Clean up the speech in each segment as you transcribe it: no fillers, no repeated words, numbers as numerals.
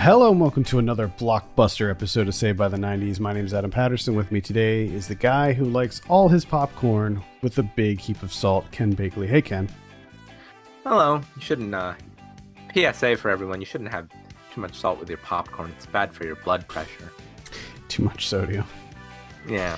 Hello and welcome to another Blockbuster episode of Saved by the 90s. My name is Adam Patterson. With me today is the guy who likes all his popcorn with a big heap of salt, Ken Bakley. Hey, Ken. Hello. You shouldn't, PSA for everyone, you shouldn't have too much salt with your popcorn. It's bad for your blood pressure. Too much sodium. Yeah.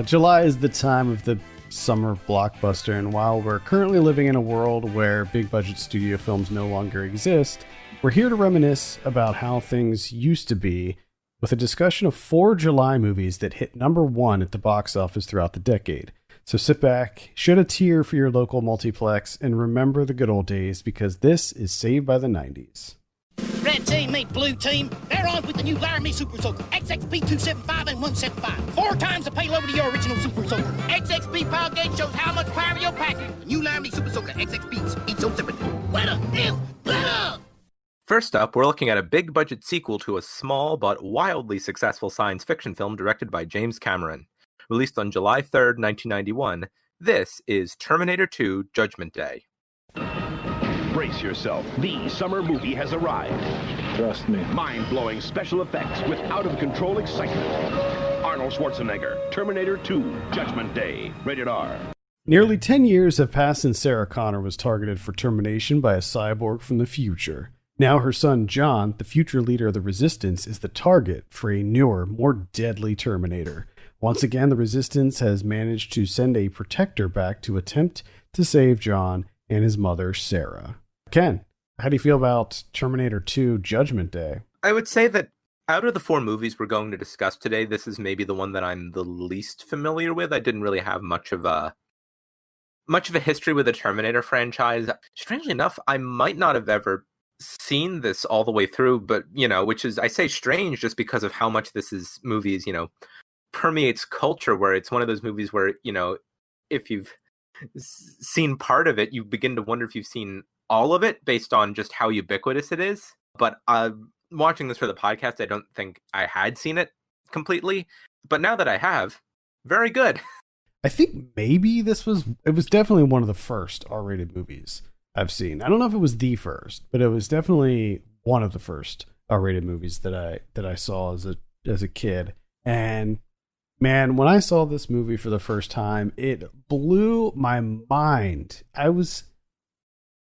July is the time of the summer blockbuster, and while we're currently living in a world where big-budget studio films no longer exist, we're here to reminisce about how things used to be with a discussion of 4 July movies that hit number 1 at the box office throughout the decade. So sit back, shed a tear for your local multiplex, and remember the good old days, because this is Saved by the 90s. Red team meet blue team. They're on with the new Laramie Super Soaker. XXB 275 and 175. 4 times the payload of your original Super Soaker. XXB power gauge shows how much power you're packing. The new Laramie Super Soaker XXBs, each sold separately. Weather is better! First up, we're looking at a big-budget sequel to a small but wildly successful science fiction film directed by James Cameron. Released on July 3rd, 1991, this is Terminator 2: Judgment Day. Brace yourself. The summer movie has arrived. Trust me. Mind-blowing special effects with out-of-control excitement. Arnold Schwarzenegger, Terminator 2: Judgment Day. Rated R. Nearly 10 years have passed since Sarah Connor was targeted for termination by a cyborg from the future. Now her son John, the future leader of the Resistance, is the target for a newer, more deadly Terminator. Once again, the Resistance has managed to send a protector back to attempt to save John and his mother, Sarah. Ken, how do you feel about Terminator 2: Judgment Day? I would say that out of the 4 movies we're going to discuss today, this is maybe the one that I'm the least familiar with. I didn't really have much of a history with the Terminator franchise. Strangely enough, I might not have ever seen this all the way through, but, which is, I say strange just because of how much movies, permeates culture, where it's one of those movies where, if you've seen part of it, you begin to wonder if you've seen all of it based on just how ubiquitous it is. But watching this for the podcast, I don't think I had seen it completely. But now that I have, very good. I think maybe it was definitely one of the first R-rated movies I've seen. I don't know if it was the first, but it was definitely one of the first R-rated movies that I saw as a kid. And man, when I saw this movie for the first time, it blew my mind.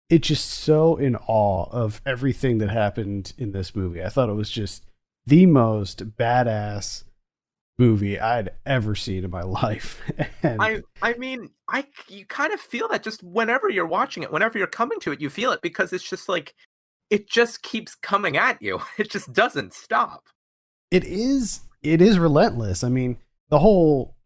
It just so in awe of everything that happened in this movie. I thought it was just the most badass movie I'd ever seen in my life. And you kind of feel that just whenever you're watching it, whenever you're coming to it, you feel it, because it's just like, it just keeps coming at you. It just doesn't stop. It is relentless. I mean, the whole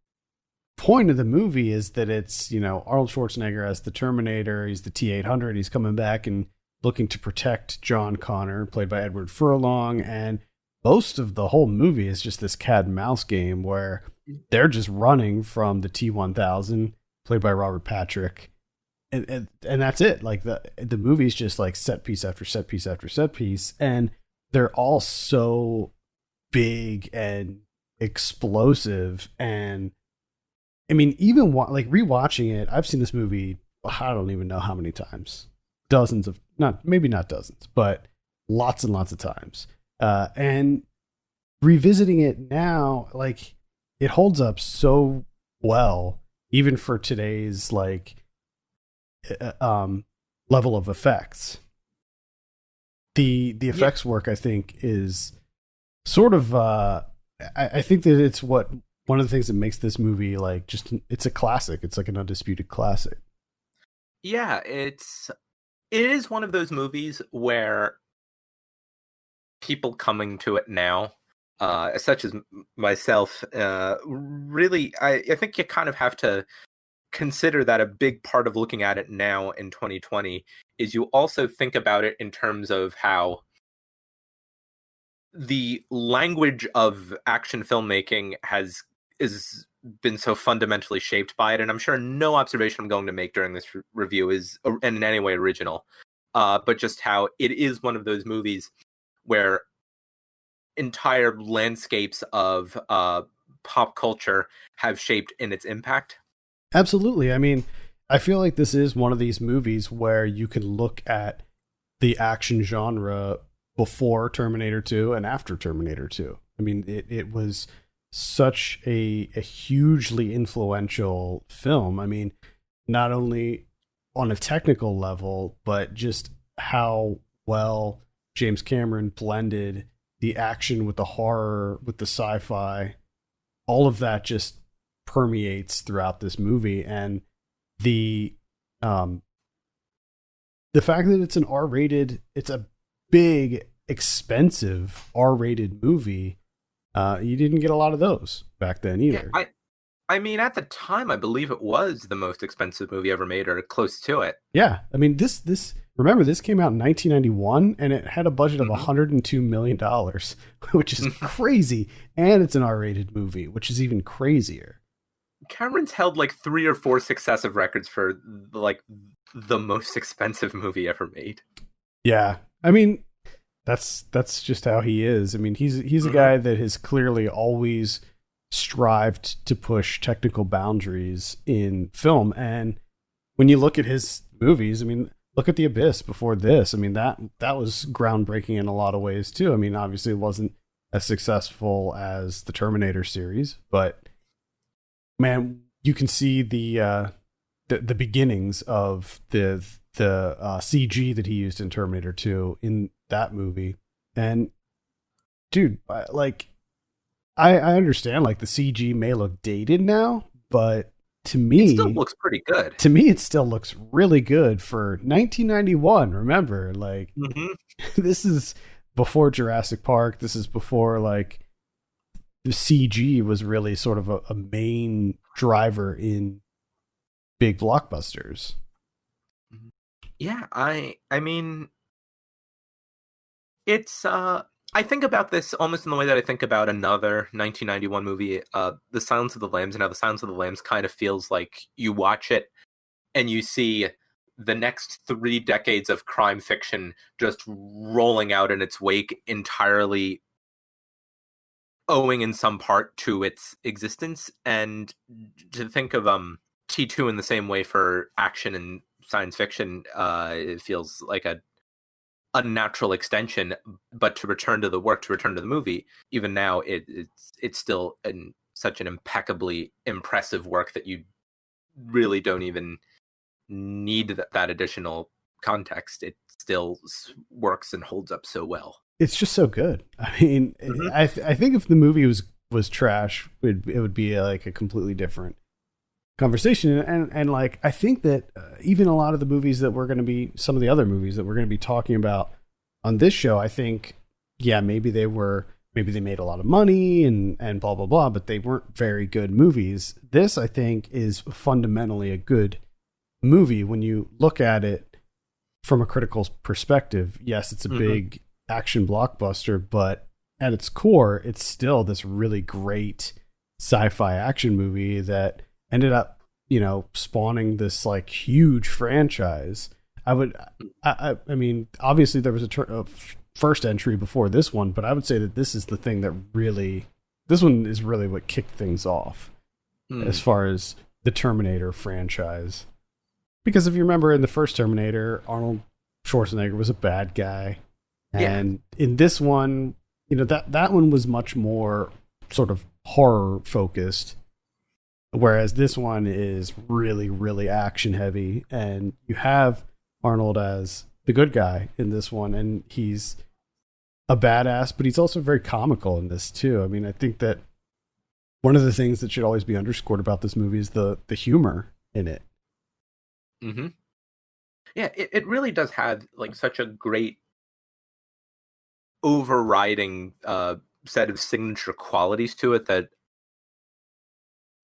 point of the movie is that it's, Arnold Schwarzenegger as the Terminator. He's the T-800. He's coming back and looking to protect John Connor, played by Edward Furlong. And most of the whole movie is just this cat and mouse game where they're just running from the T-1000, played by Robert Patrick. And that's it. Like the movie's just like set piece after set piece after set piece. And they're all so big and explosive. And I mean, even rewatching it, I've seen this movie, I don't even know how many times. Maybe not dozens, but lots and lots of times. And revisiting it now, like, it holds up so well, even for today's level of effects. The effects work, I think, is sort of I think that it's one of the things that makes this movie it's a classic. It's like an undisputed classic. Yeah, it is one of those movies where people coming to it now, such as myself, really, I think you kind of have to consider that a big part of looking at it now in 2020 is you also think about it in terms of how the language of action filmmaking has been so fundamentally shaped by it. And I'm sure no observation I'm going to make during this review is in any way original, but just how it is one of those movies where entire landscapes of pop culture have shaped in its impact. Absolutely. I mean, I feel like this is one of these movies where you can look at the action genre before Terminator 2 and after Terminator 2. I mean, it was such a hugely influential film. I mean, not only on a technical level, but just how well James Cameron blended the action with the horror, with the sci-fi. All of that just permeates throughout this movie. And the fact that it's an R-rated, it's a big, expensive R-rated movie. You didn't get a lot of those back then either. Yeah, I mean, at the time, I believe it was the most expensive movie ever made, or close to it. Yeah, I mean, remember, this came out in 1991, and it had a budget of $102 million, which is crazy. And it's an R-rated movie, which is even crazier. Cameron's held like 3 or 4 successive records for like the most expensive movie ever made. Yeah, I mean, that's just how he is. I mean, he's a guy that has clearly always strived to push technical boundaries in film. And when you look at his movies, I mean, look at The Abyss before this. I mean, that was groundbreaking in a lot of ways too. I mean, obviously it wasn't as successful as the Terminator series, but man, you can see the beginnings of the CG that he used in Terminator 2 in that movie. And dude, like, I understand like the CG may look dated now, but to me, it still looks pretty good. To me, it still looks really good for 1991. Remember, like, this is before Jurassic Park. This is before like the CG was really sort of a main driver in big blockbusters. Yeah, I mean, it's I think about this almost in the way that I think about another 1991 movie, The Silence of the Lambs, and how The Silence of the Lambs kind of feels like you watch it and you see the next 3 decades of crime fiction just rolling out in its wake, entirely owing in some part to its existence. And to think of T2 in the same way for action and science fiction, it feels like a unnatural extension. But to return to the movie, even now it's still such an impeccably impressive work that you really don't even need that additional context. It still works and holds up so well. It's just so good. I mean, I think if the movie was trash, it would be like a completely different conversation. And like, I think that even a lot of the movies that some of the other movies that we're going to be talking about on this show, I think, yeah, maybe they made a lot of money and blah, blah, blah, but they weren't very good movies. This, I think, is fundamentally a good movie when you look at it from a critical perspective. Yes, it's a big action blockbuster, but at its core, it's still this really great sci-fi action movie that ended up, spawning this like huge franchise. I mean, obviously there was a first entry before this one, but I would say that this is the thing that this one is really what kicked things off as far as the Terminator franchise. Because if you remember in the first Terminator, Arnold Schwarzenegger was a bad guy. And in this one, that one was much more sort of horror focused. Whereas this one is really, really action heavy. And you have Arnold as the good guy in this one. And he's a badass, but he's also very comical in this too. I mean, I think that one of the things that should always be underscored about this movie is the humor in it. Mm-hmm. Yeah, it really does have like such a great overriding set of signature qualities to it that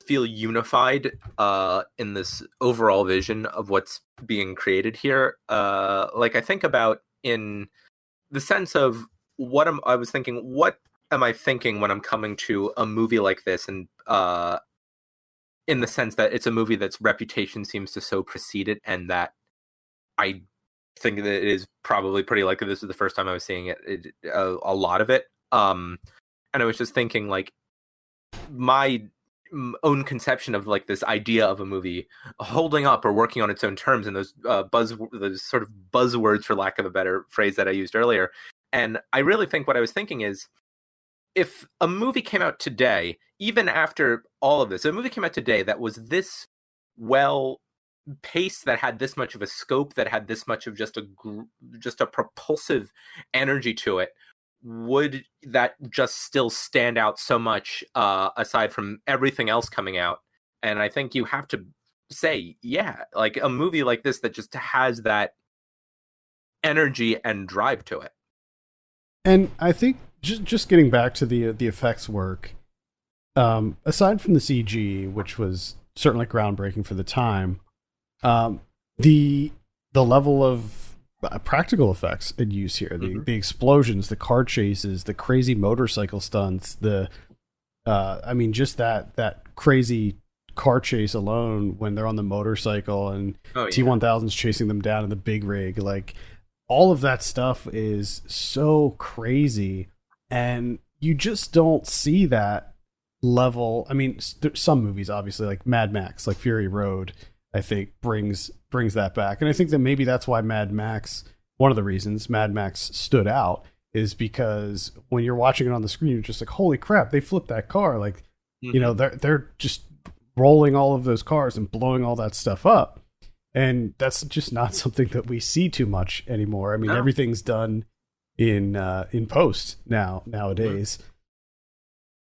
feel unified in this overall vision of what's being created here. Like I think about in the sense of what am I thinking when I'm coming to a movie like this, and in the sense that it's a movie that's reputation seems to so precede it, and that I think that it is probably pretty likely this is the first time I was seeing it, a lot of it. And I was just thinking, like, my own conception of like this idea of a movie holding up or working on its own terms, and those sort of buzzwords, for lack of a better phrase, that I used earlier. And I really think what I was thinking is, if a movie came out today, even after all of this, a movie came out today that was this well paced, that had this much of a scope, that had this much of just a propulsive energy to it, would that just still stand out so much aside from everything else coming out? And I think you have to say, yeah, like a movie like this that just has that energy and drive to it. And I think just getting back to the effects work, aside from the CG, which was certainly groundbreaking for the time, the level of practical effects in use here, the explosions, the car chases, the crazy motorcycle stunts, just that crazy car chase alone when they're on the motorcycle and T-1000's chasing them down in the big rig, like all of that stuff is so crazy, and you just don't see that level. I mean, some movies, obviously, like Mad Max, like Fury Road, I think brings that back. And I think that maybe that's why Mad Max, one of the reasons Mad Max stood out, is because when you're watching it on the screen, you're just like, holy crap, they flipped that car. Like, you know, they're just rolling all of those cars and blowing all that stuff up. And that's just not something that we see too much anymore. I mean, everything's done in post nowadays.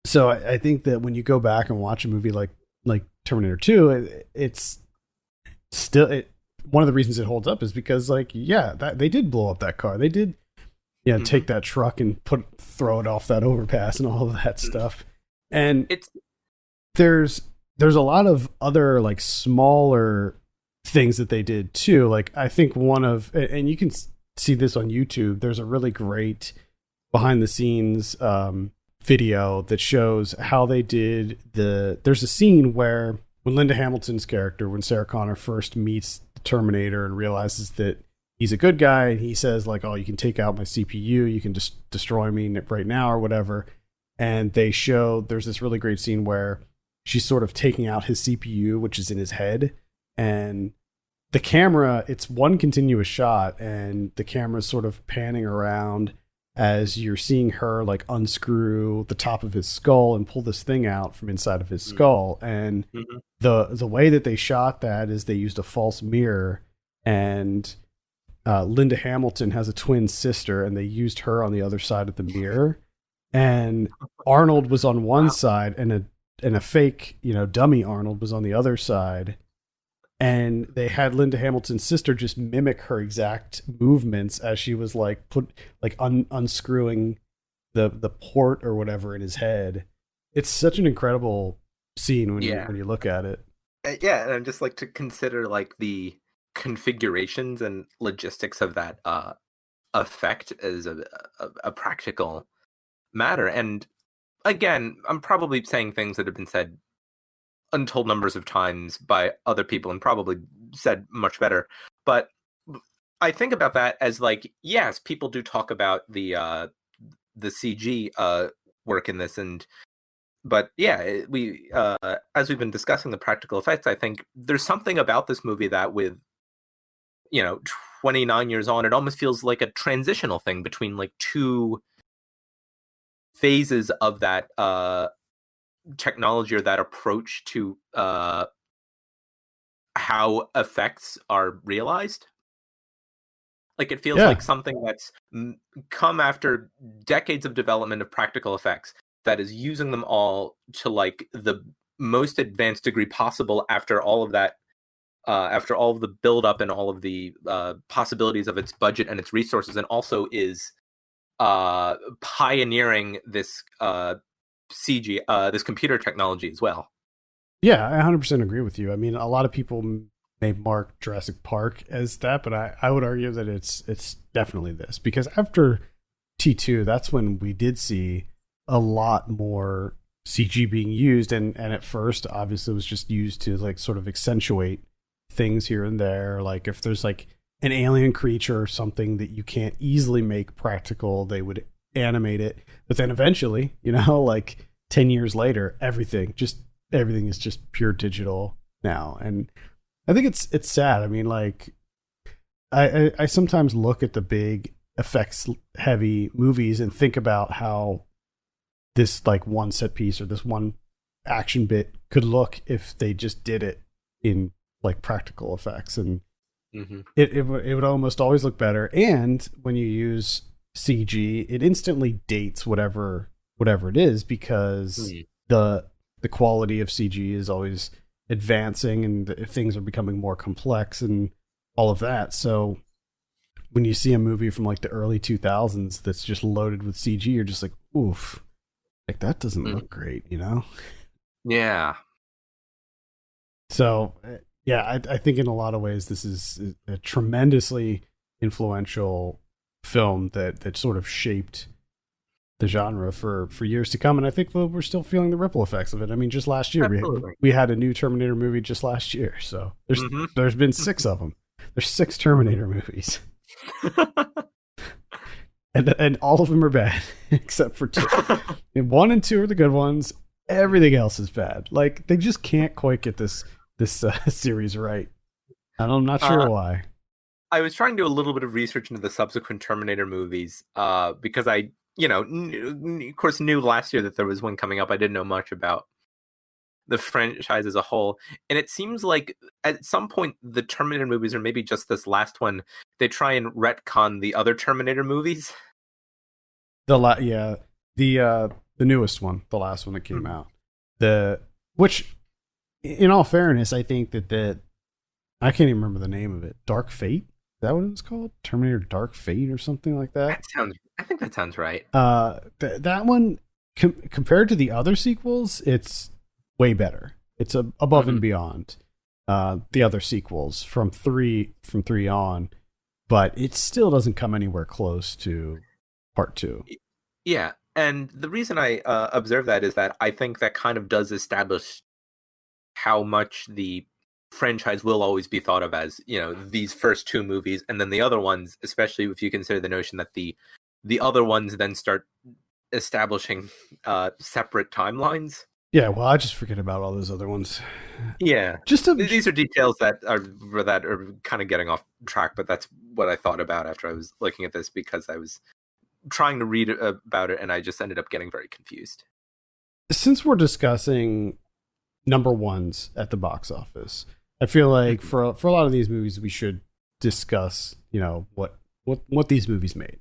So I think that when you go back and watch a movie like Terminator 2, it's still one of the reasons it holds up is because, like, they did blow up that car. They did, take that truck and throw it off that overpass and all of that stuff. And there's a lot of other like smaller things that they did too. Like, I think and you can see this on YouTube, there's a really great behind the scenes video that shows how they did there's a scene where when Linda Hamilton's character, when Sarah Connor first meets the Terminator and realizes that he's a good guy, and he says like, oh, you can take out my CPU, you can just destroy me right now or whatever. And there's this really great scene where she's sort of taking out his CPU, which is in his head, and the camera, it's one continuous shot, and the camera's sort of panning around as you're seeing her like unscrew the top of his skull and pull this thing out from inside of his skull. And the way that they shot that is they used a false mirror, and Linda Hamilton has a twin sister, and they used her on the other side of the mirror, and Arnold was on one side, and a fake, dummy Arnold was on the other side. And they had Linda Hamilton's sister just mimic her exact movements as she was like unscrewing the port or whatever in his head. It's such an incredible scene when you look at it. Yeah, and I'm just like to consider like the configurations and logistics of that effect as a practical matter. And again, I'm probably saying things that have been said untold numbers of times by other people and probably said much better. But I think about that as like, yes, people do talk about the CG work in this, but yeah, we as we've been discussing the practical effects, I think there's something about this movie that with 29 years on, it almost feels like a transitional thing between like two phases of that technology or that approach to how effects are realized. Like, it feels like something that's come after decades of development of practical effects that is using them all to like the most advanced degree possible after all of that, after all of the build up and all of the possibilities of its budget and its resources, and also is pioneering this CG, this computer technology as well. Yeah, I 100% agree with you. I mean, a lot of people may mark Jurassic Park as that, but I would argue that it's definitely this, because after T2, that's when we did see a lot more CG being used, and at first, obviously, it was just used to like sort of accentuate things here and there. Like if there's like an alien creature or something that you can't easily make practical, they would animate it. But then eventually, like 10 years later, everything is just pure digital now. And I think it's sad. I mean, like I sometimes look at the big effects heavy movies and think about how this like one set piece or this one action bit could look if they just did it in like practical effects, and it would almost always look better. And when you use CG, it instantly dates whatever it is, because the quality of CG is always advancing and things are becoming more complex and all of that. So when you see a movie from like the early 2000s that's just loaded with CG, you're just like, oof, like that doesn't look great, you know? Yeah. So yeah, I think in a lot of ways this is a tremendously influential film that sort of shaped the genre for years to come, and I think we're still feeling the ripple effects of it. I mean, just last year we had a new Terminator movie just last year, so there's been 6 of them. There's 6 Terminator movies. and all of them are bad except for 2. And 1 and 2 are the good ones. Everything else is bad. Like, they just can't quite get this series right. And I'm not sure why. I was trying to do a little bit of research into the subsequent Terminator movies because I, of course, knew last year that there was one coming up. I didn't know much about the franchise as a whole. And it seems like at some point the Terminator movies, or maybe just this last one, they try and retcon the other Terminator movies. The newest one, the last one that came out. Which, in all fairness, I think that I can't even remember the name of it. Dark Fate? Is that what it was called? Terminator Dark Fate or something like that? I think that sounds right. That one, compared to the other sequels, it's way better. It's above and beyond the other sequels from 3 on, but it still doesn't come anywhere close to part 2. Yeah, and the reason I observe that is that I think that kind of does establish how much the franchise will always be thought of as, these first 2 movies, and then the other ones, especially if you consider the notion that the other ones then start establishing separate timelines. Yeah, well, I just forget about all those other ones. Yeah, these are details that are kind of getting off track, but that's what I thought about after I was looking at this, because I was trying to read about it and I just ended up getting very confused. Since we're discussing number ones at the box office, I feel like for a lot of these movies we should discuss, what these movies made.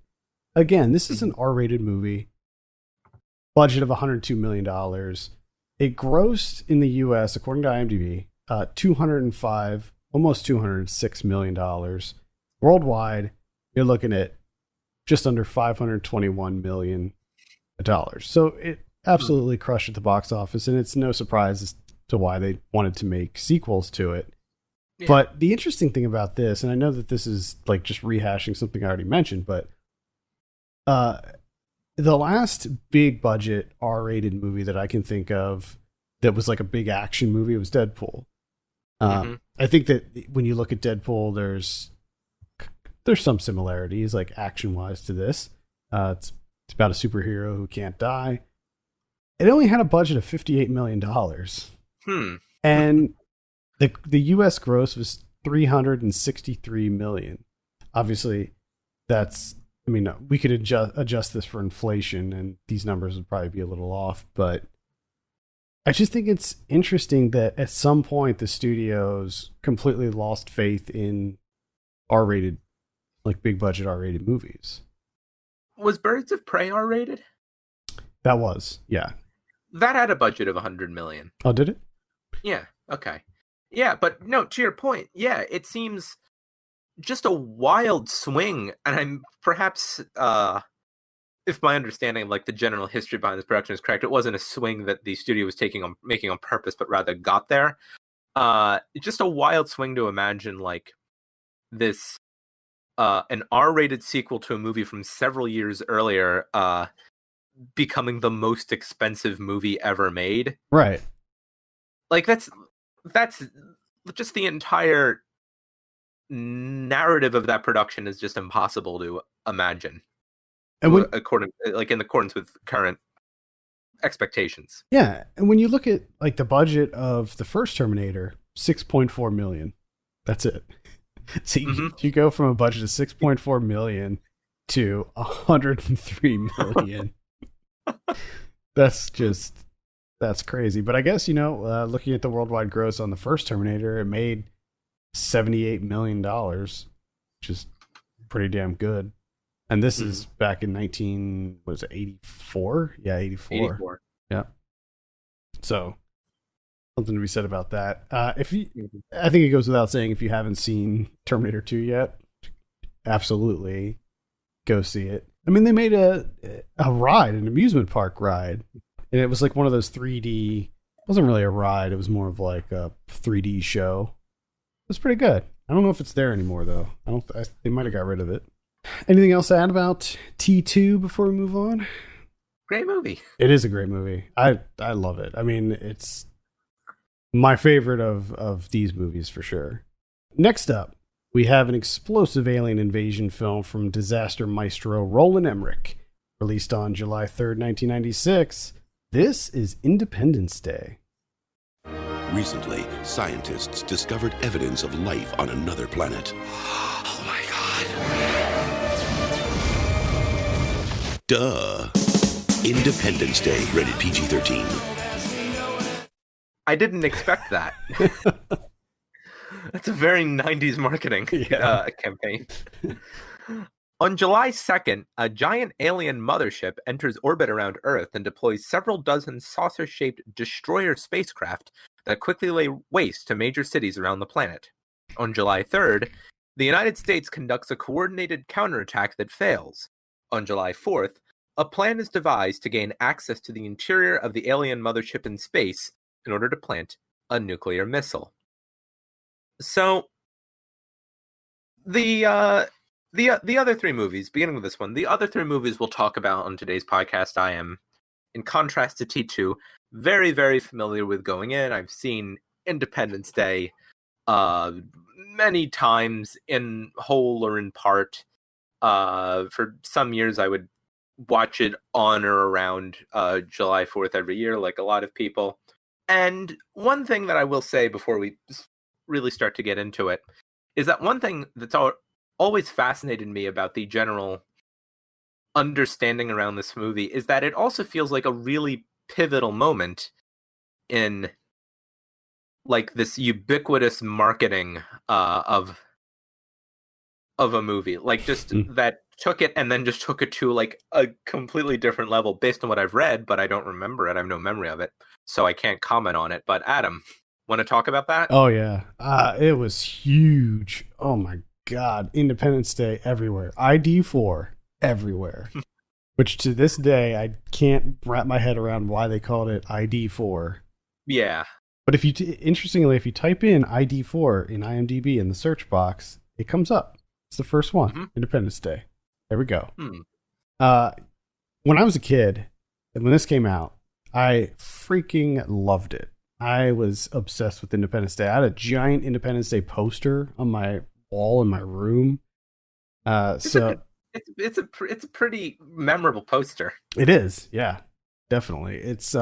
Again, this is an R-rated movie, budget of $102 million. It grossed in the US, according to IMDb, almost $206 million. Worldwide, you're looking at just under $521 million. So it absolutely crushed at the box office, and it's no surprise as to why they wanted to make sequels to it. Yeah. But the interesting thing about this, and I know that this is like just rehashing something I already mentioned, but the last big budget R-rated movie that I can think of that was like a big action movie was Deadpool. I think that when you look at Deadpool, there's some similarities, like action-wise, to this. It's about a superhero who can't die. It only had a budget of $58 million. And the US gross was $363 million. Obviously, we could adjust this for inflation, and these numbers would probably be a little off, but I just think it's interesting that at some point the studios completely lost faith in R-rated, like big budget R-rated movies. Was Birds of Prey R-rated? That was, yeah. That had a budget of $100 million. Oh, did it? Yeah, okay. Yeah, but no, to your point, yeah, it seems just a wild swing, and I'm perhaps, if my understanding of like the general history behind this production is correct, it wasn't a swing that the studio was making on purpose, but rather got there. Just a wild swing to imagine like this, an R-rated sequel to a movie from several years earlier, becoming the most expensive movie ever made. Right. Like that's just the entire narrative of that production is just impossible to imagine. And in accordance with current expectations. Yeah, and when you look at like the budget of the first Terminator, $6.4 million. That's it. So you go from a budget of $6.4 million to 103 million. That's crazy. But I guess, looking at the worldwide gross on the first Terminator, it made $78 million, which is pretty damn good. And this is back in 84? Yeah, 84. 84. Yeah. So something to be said about that. I think it goes without saying, if you haven't seen Terminator 2 yet, absolutely go see it. I mean, they made a ride, an amusement park ride, and it was like one of those 3D. It wasn't really a ride; it was more of like a 3D show. It was pretty good. I don't know if it's there anymore though. They might have got rid of it. Anything else to add about T2 before we move on? Great movie. It is a great movie. I love it. I mean, it's my favorite of these movies for sure. Next up, we have an explosive alien invasion film from disaster maestro Roland Emmerich, released on July 3rd, 1996. This is Independence Day. Recently, scientists discovered evidence of life on another planet. Oh my God. Duh. Independence Day, rated PG-13. I didn't expect that. That's a very 90s marketing campaign. On July 2nd, a giant alien mothership enters orbit around Earth and deploys several dozen saucer-shaped destroyer spacecraft that quickly lay waste to major cities around the planet. On July 3rd, the United States conducts a coordinated counterattack that fails. On July 4th, a plan is devised to gain access to the interior of the alien mothership in space in order to plant a nuclear missile. So, the other three movies, beginning with this one, the other three movies we'll talk about on today's podcast, I am, in contrast to T2, very, very familiar with going in. I've seen Independence Day many times, in whole or in part. For some years, I would watch it on or around July 4th every year, like a lot of people. And one thing that I will say before we really start to get into it is that one thing that's always fascinated me about the general understanding around this movie is that it also feels like a really pivotal moment in like this ubiquitous marketing of a movie, like just that took it and then just took it to like a completely different level based on what I've read, but I don't remember it. I have no memory of it, so I can't comment on it. But Adam, want to talk about that? Oh yeah, it was huge. Oh my God, Independence Day everywhere. ID4 everywhere. Which to this day I can't wrap my head around why they called it ID4. Yeah. But if you interestingly, if you type in ID4 in IMDb in the search box, it comes up. It's the first one. Independence Day. There we go. When I was a kid, and when this came out, I freaking loved it. I was obsessed with Independence Day. I had a giant Independence Day poster on my wall in my room. It's a pretty memorable poster. It is, yeah, definitely. It's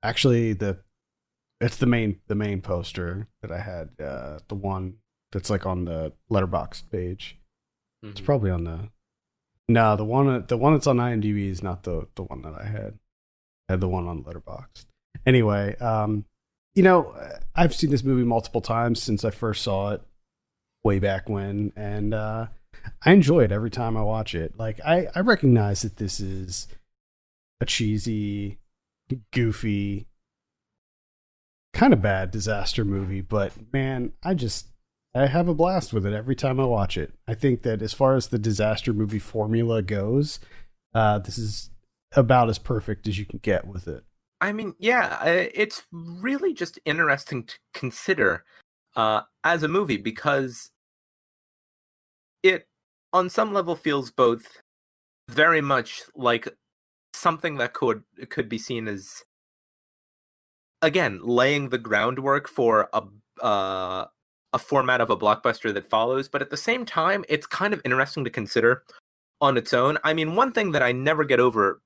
actually it's the main poster that I had. The one that's like on the Letterboxd page. It's probably on the one that's on IMDb is not the one that I had. I had the one on Letterboxd. Anyway, I've seen this movie multiple times since I first saw it way back when, and I enjoy it every time I watch it. Like I recognize that this is a cheesy, goofy, kind of bad disaster movie, but man, I have a blast with it every time I watch it. I think that as far as the disaster movie formula goes, this is about as perfect as you can get with it. I mean, yeah, it's really just interesting to consider as a movie because it, on some level, feels both very much like something that could be seen as, again, laying the groundwork for a format of a blockbuster that follows, but at the same time, it's kind of interesting to consider on its own. I mean, one thing that I never get over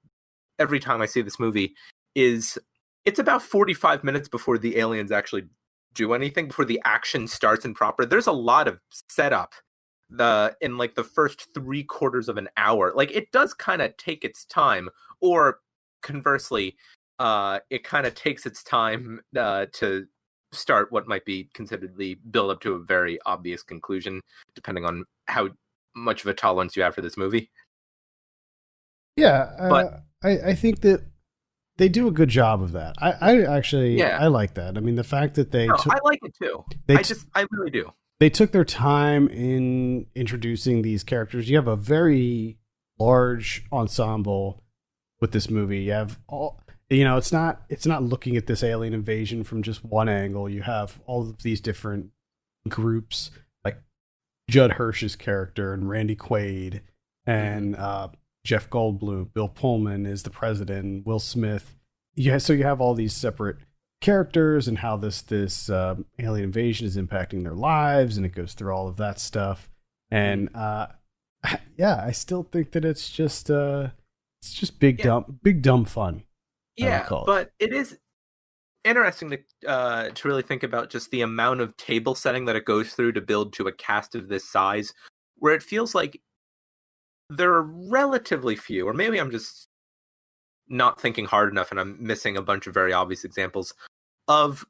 every time I see this movie is it's about 45 minutes before the aliens actually do anything, before the action starts in proper. There's a lot of setup in like the first 3/4 of an hour. Like it does kind of take its time, or conversely, it kind of takes its time to start what might be considered the build up to a very obvious conclusion, depending on how much of a tolerance you have for this movie. Yeah, But I think that they do a good job of that. I actually Yeah. I like that. I mean, the fact that they no, took, I like it too. they I really do. they took their time in introducing these characters. You have a very large ensemble with this movie. You have all, it's not looking at this alien invasion from just one angle. You have all of these different groups, like Judd Hirsch's character and Randy Quaid and Jeff Goldblum. Bill Pullman is the president. Will Smith. So you have all these separate characters and how this alien invasion is impacting their lives, and it goes through all of that stuff. And yeah, I still think that it's just big dumb fun. Yeah, call it. but it is interesting to really think about just the amount of table setting that it goes through to build to a cast of this size, where it feels like there are relatively few, or maybe I'm just not thinking hard enough and I'm missing a bunch of very obvious examples of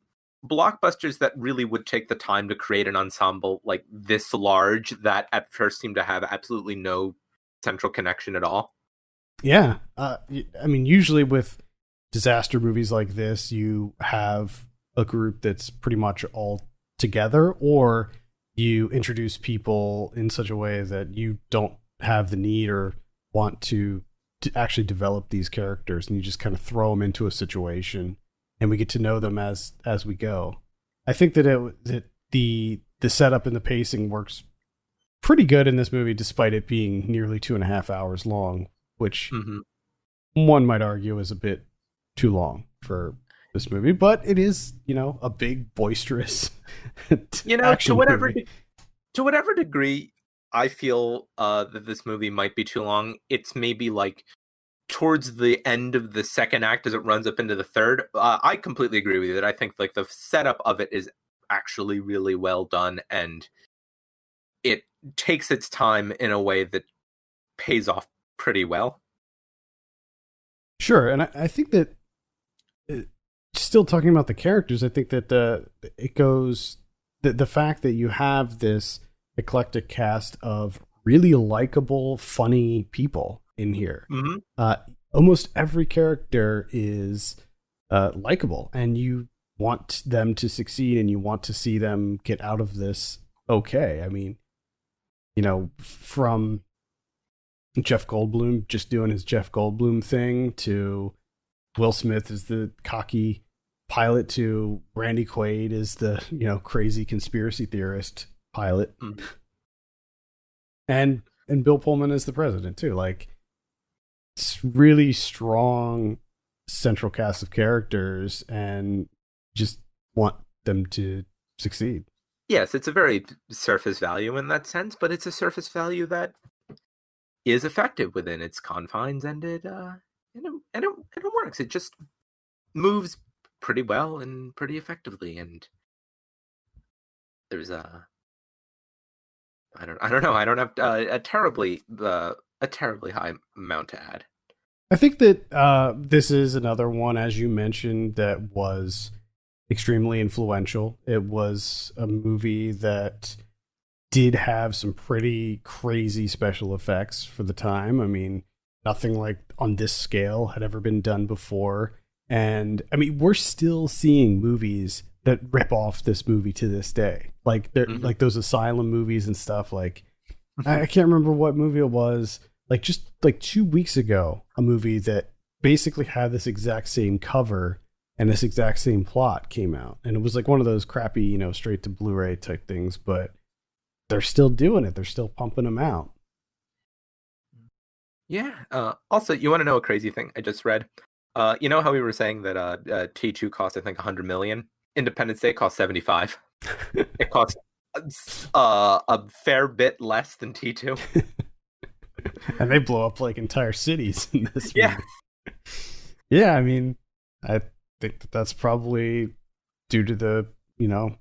blockbusters that really would take the time to create an ensemble like this large that at first seemed to have absolutely no central connection at all. Yeah. I mean, usually with disaster movies like this, you have a group that's pretty much all together, or you introduce people in such a way that you don't have the need or want to actually develop these characters, and you just kind of throw them into a situation and we get to know them as we go. I think that the setup and the pacing works pretty good in this movie, despite it being nearly 2.5 hours long, which one might argue is a bit too long for this movie, but it is, a big, boisterous action movie. To whatever degree I feel that this movie might be too long, it's maybe like towards the end of the second act as it runs up into the third. I completely agree with you that I think like the setup of it is actually really well done, and it takes its time in a way that pays off pretty well. Sure, and I think that still talking about the characters, I think that it goes the fact that you have this eclectic cast of really likable, funny people in here. Almost every character is likable, and you want them to succeed, and you want to see them get out of this okay. I mean, from Jeff Goldblum just doing his Jeff Goldblum thing, to Will Smith as the cocky pilot, to Randy Quaid as the crazy conspiracy theorist pilot, and Bill Pullman as the president too. Like, it's really strong central cast of characters, and just want them to succeed. Yes, it's a very surface value in that sense, but it's a surface value that is effective within its confines, and it works. It just moves pretty well and pretty effectively, and there's I don't know. I don't have a terribly high amount to add. I think that this is another one, as you mentioned, that was extremely influential. It was a movie that did have some pretty crazy special effects for the time. I mean, nothing like on this scale had ever been done before. And I mean, we're still seeing movies that rip off this movie to this day. Like like those Asylum movies and stuff. Like, I can't remember what movie it was. Like, just like 2 weeks ago, a movie that basically had this exact same cover and this exact same plot came out. And it was like one of those crappy, straight to Blu-ray type things, but they're still doing it. They're still pumping them out. Yeah. Also, you want to know a crazy thing I just read? You know how we were saying that T2 cost, I think, 100 million? Independence Day cost 75. It cost a fair bit less than T2. And they blow up like entire cities in this Yeah. movie. Yeah, I mean, I think that's probably due to the,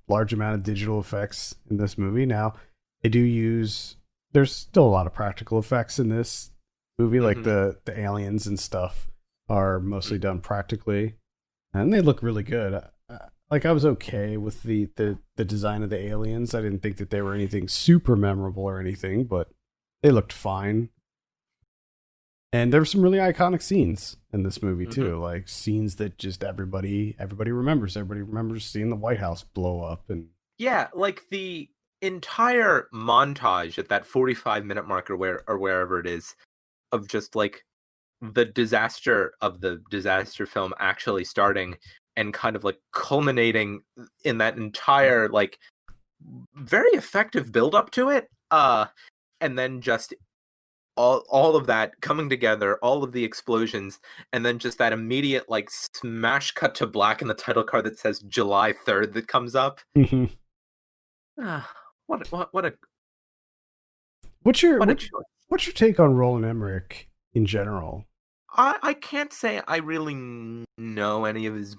large amount of digital effects in this movie. Now, they do use there's still a lot of practical effects in this movie. Like Mhm. the aliens and stuff are mostly done practically, and they look really good. Like I was okay with the design of the aliens. I didn't think that they were anything super memorable or anything, but they looked fine. And there were some really iconic scenes in this movie Mhm. too, like scenes that just everybody remembers. Everybody remembers seeing the White House blow up, and Yeah, like the entire montage at that 45-minute mark or wherever it is of just like the disaster of the disaster film actually starting and kind of like culminating in that entire like very effective build up to it. And then just all of that coming together, all of the explosions, and then just that immediate like smash cut to black in the title card that says July 3rd that comes up. Mhm. Ah, what a what's your what a what, choice. what's your take on Roland Emmerich in general? I can't say I really know any of his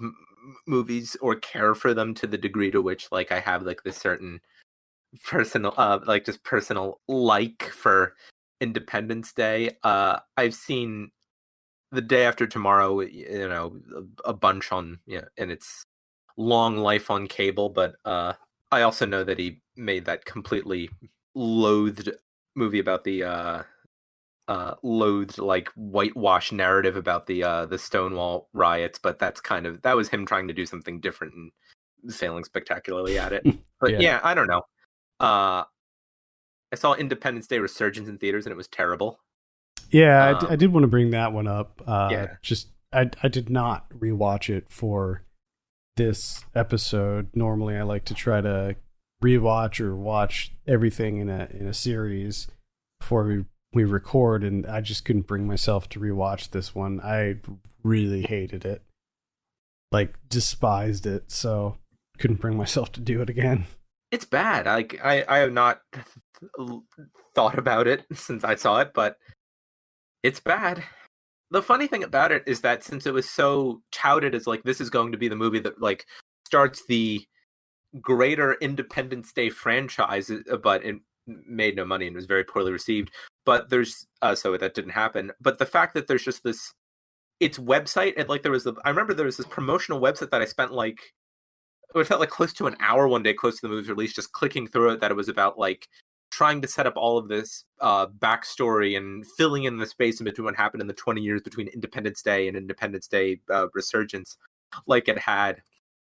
movies or care for them to the degree to which like I have like this certain personal like just personal like for Independence Day. I've seen The Day After Tomorrow, you know, a bunch on, yeah, in its long life on cable, but I also know that he made that completely loathed movie about the loathed like whitewash narrative about the Stonewall riots, but that was him trying to do something different and failing spectacularly at it. But Yeah. yeah, I don't know. Uh, I saw Independence Day Resurgence in theaters and it was terrible. Yeah, I Um, did want to bring that one up. yeah, Just I did not rewatch it for this episode. Normally, I like to try to rewatch or watch everything in a series before we record, and I just couldn't bring myself to rewatch this one. I really hated it, like despised it, so couldn't bring myself to do it again. it's bad. I have not thought about it since I saw it, but it's bad. The funny thing about it is that since it was so touted as like this is going to be the movie that like starts the greater Independence Day franchise, but it made no money and was very poorly received. But there's so that didn't happen. But the fact that there's just this its website and like I remember there was this promotional website that I spent like it felt like close to an hour one day close to the movie's release just clicking through it, that it was about like trying to set up all of this backstory and filling in the space in between what happened in the 20 years between Independence Day and Independence Day Resurgence. Like it had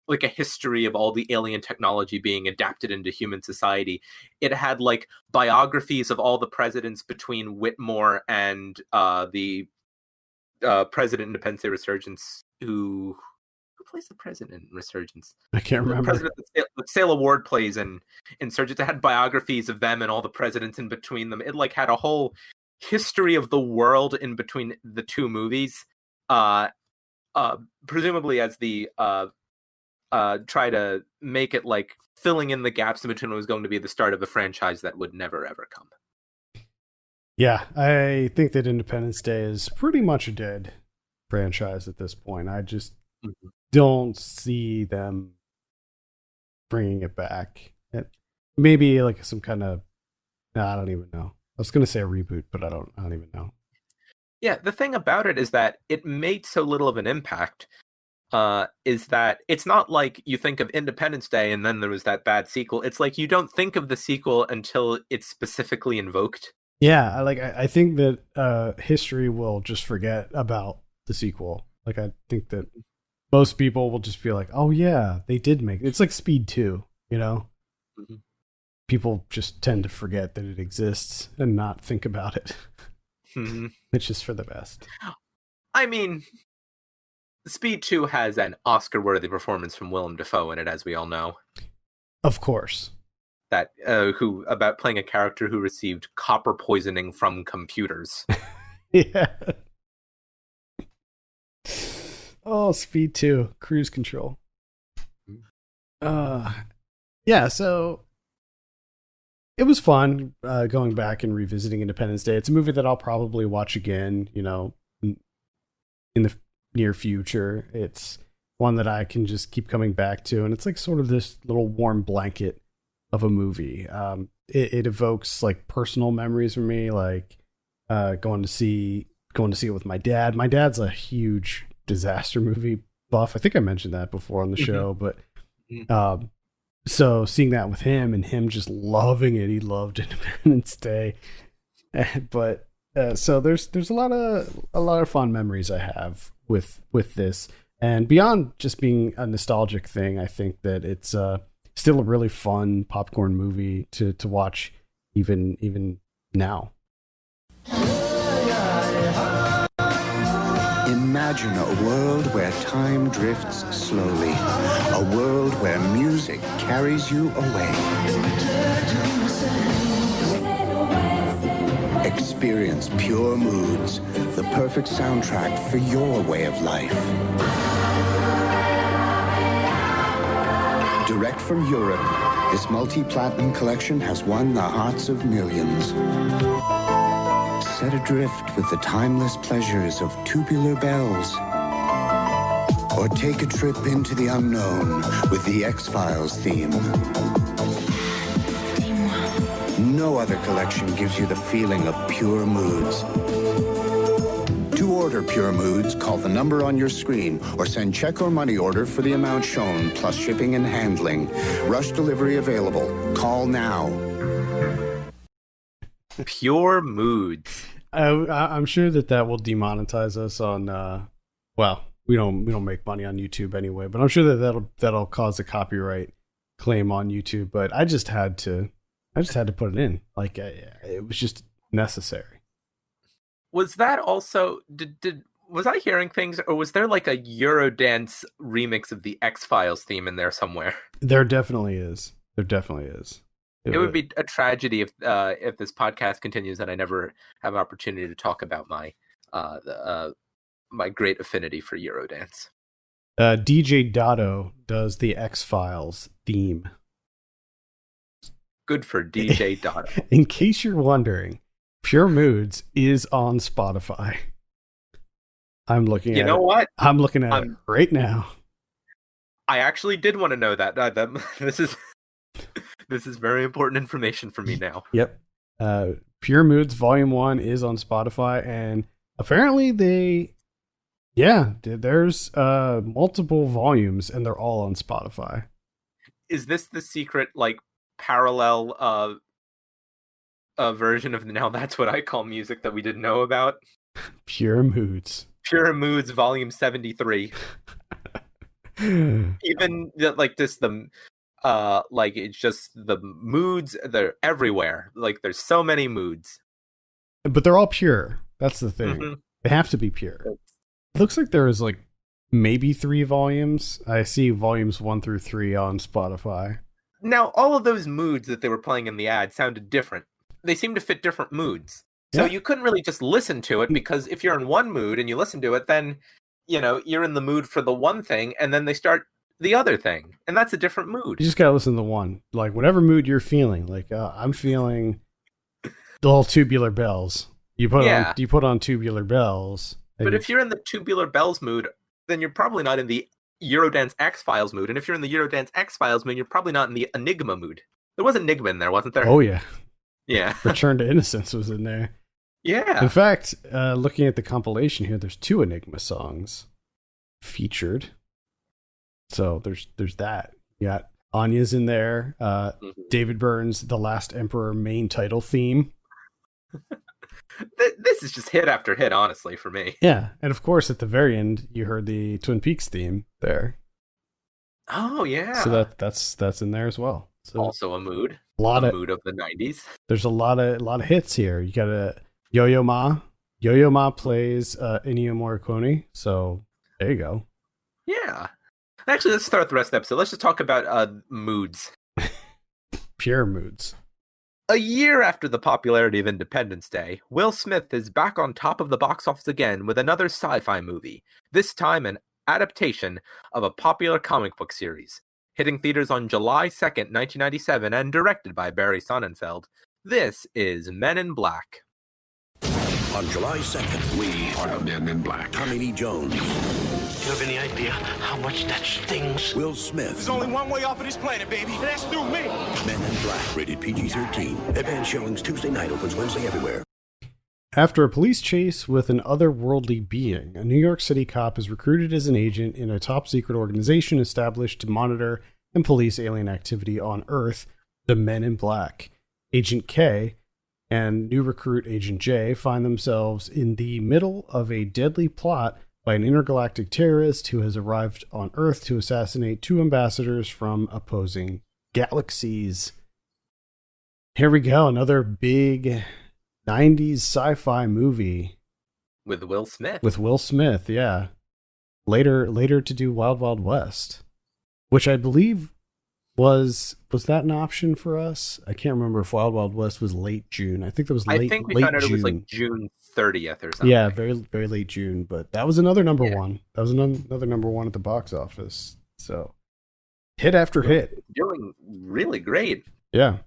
like a history of all the alien technology being adapted into human society. It had like biographies of all the presidents between Whitmore and the president in Independence Day Resurgence, who plays the president in Resurgence? I can't The remember. president that Sailor Ward plays in Insurgents. It had biographies of them and all the presidents in between them. It like had a whole history of the world in between the two movies. Uh, Presumably as the try to make it like filling in the gaps in between what was going to be the start of a franchise that would never ever come. Yeah, I think that Independence Day is pretty much a dead franchise at this point. I just Mhm. don't see them bringing it back. Maybe like some kind of, I don't even know. I was going to say a reboot, but I don't even know. Yeah, the thing about it is that it made so little of an impact. Is that it's not like you think of Independence Day and then there was that bad sequel. It's like you don't think of the sequel until it's specifically invoked. Yeah, I think that history will just forget about the sequel. Like I think that most people will just be like, "Oh yeah, they did make it." It's like Speed 2, you know? Mhm. People just tend to forget that it exists and not think about it, Mhm. which is for the best. I mean, Speed 2 has an Oscar-worthy performance from Willem Dafoe in it, as we all know. Of course. That who about playing a character who received copper poisoning from computers. Yeah. Oh, Speed 2, Cruise Control. Yeah, so it was fun going back and revisiting Independence Day. It's a movie that I'll probably watch again, in the near future. It's one that I can just keep coming back to, and it's like sort of this little warm blanket of a movie. it evokes like personal memories for me, like going to see it with my dad. My dad's a huge disaster movie buff. I think I mentioned that before on the show, but so seeing that with him and him just loving it, he loved Independence Day. But so there's a lot of fond memories I have with this, and beyond just being a nostalgic thing, I think that it's still a really fun popcorn movie to watch even now. Imagine a world where time drifts slowly, a world where music carries you away. Experience Pure Moods, the perfect soundtrack for your way of life. Direct from Europe, this multi-platinum collection has won the hearts of millions. Set adrift with the timeless pleasures of Tubular Bells. Or take a trip into the unknown with the X-Files theme. No other collection gives you the feeling of Pure Moods. To order Pure Moods, call the number on your screen or send check or money order for the amount shown, plus shipping and handling. Rush delivery available. Call now. Pure Moods. I'm sure that will demonetize us on. Well, we don't make money on YouTube anyway, but I'm sure that'll cause a copyright claim on YouTube. But I just had to put it in. Like it was just necessary. Was that also was I hearing things, or was there like a Eurodance remix of the X-Files theme in there somewhere? There definitely is. It would be a tragedy if this podcast continues and I never have an opportunity to talk about my my great affinity for Eurodance. DJ Dotto does the X-Files theme. Good for DJ Dotto. In case you're wondering, Pure Moods is on Spotify. I'm looking at it. You know what? I'm looking at it right now. I actually did want to know that. This is very important information for me now. Yep. Pure Moods Volume 1 is on Spotify, and apparently there's multiple volumes, and they're all on Spotify. Is this the secret, like, parallel version of Now That's What I Call Music that we didn't know about? Pure Moods. Pure Moods Volume 73. Even, like, this, like, it's just the moods, they're everywhere. Like, there's so many moods. But they're all pure. That's the thing. Mm-hmm. They have to be pure. It looks like there is, like, maybe 3 volumes. I see volumes 1 through 3 on Spotify. Now, all of those moods that they were playing in the ad sounded different. They seem to fit different moods. So you couldn't really just listen to it, because if you're in one mood and you listen to it, then, you know, you're in the mood for the one thing, and then they start the other thing, and that's a different mood. You just gotta listen to one, like whatever mood you're feeling. Like I'm feeling the whole Tubular Bells. You put on Tubular Bells. But if you're in the Tubular Bells mood, then you're probably not in the Eurodance X-Files mood. And if you're in the Eurodance X-Files mood, you're probably not in the Enigma mood. There was Enigma in there, wasn't there? Oh yeah, yeah. Return to Innocence was in there. Yeah. In fact, looking at the compilation here, there's 2 Enigma songs featured. So there's that. You got Anya's in there. David Byrne's The Last Emperor main title theme. This is just hit after hit, honestly, for me. Yeah, and of course at the very end you heard the Twin Peaks theme there. Oh yeah. So that's in there as well. So also a mood. Mood of the 90s. There's a lot of hits here. You got a Yo-Yo Ma. Yo-Yo Ma plays Ennio Morricone. So there you go. Yeah. Actually, let's start the rest of the episode. Let's just talk about moods. Pure moods. A year after the popularity of Independence Day, Will Smith is back on top of the box office again with another sci-fi movie, this time an adaptation of a popular comic book series. Hitting theaters on July 2nd, 1997, and directed by Barry Sonnenfeld, this is Men in Black. On July 2nd, We are the men in black. Tommy Lee Jones, Do you have any idea how much that stings? Will Smith, There's only one way off of this planet, baby. And that's through me. Men in Black, rated PG-13. Advanced showings Tuesday night, opens Wednesday everywhere. After a police chase with an otherworldly being, a New York City cop is recruited as an agent in a top-secret organization established to monitor and police alien activity on Earth, the Men in Black. Agent K and new recruit Agent J find themselves in the middle of a deadly plot by an intergalactic terrorist who has arrived on Earth to assassinate 2 ambassadors from opposing galaxies. Here we go, another big 90s sci-fi movie With Will Smith. with Will Smith, yeah. Later to do Wild Wild West, which I believe was that an option for us? I can't remember if Wild Wild West was late June. I think that was late. I think we late found out June. it was like June 30th or something. Yeah, very very late June. But that was another number Yeah. one. That was another number one at the box office. So hit after hit. Doing really great. Yeah.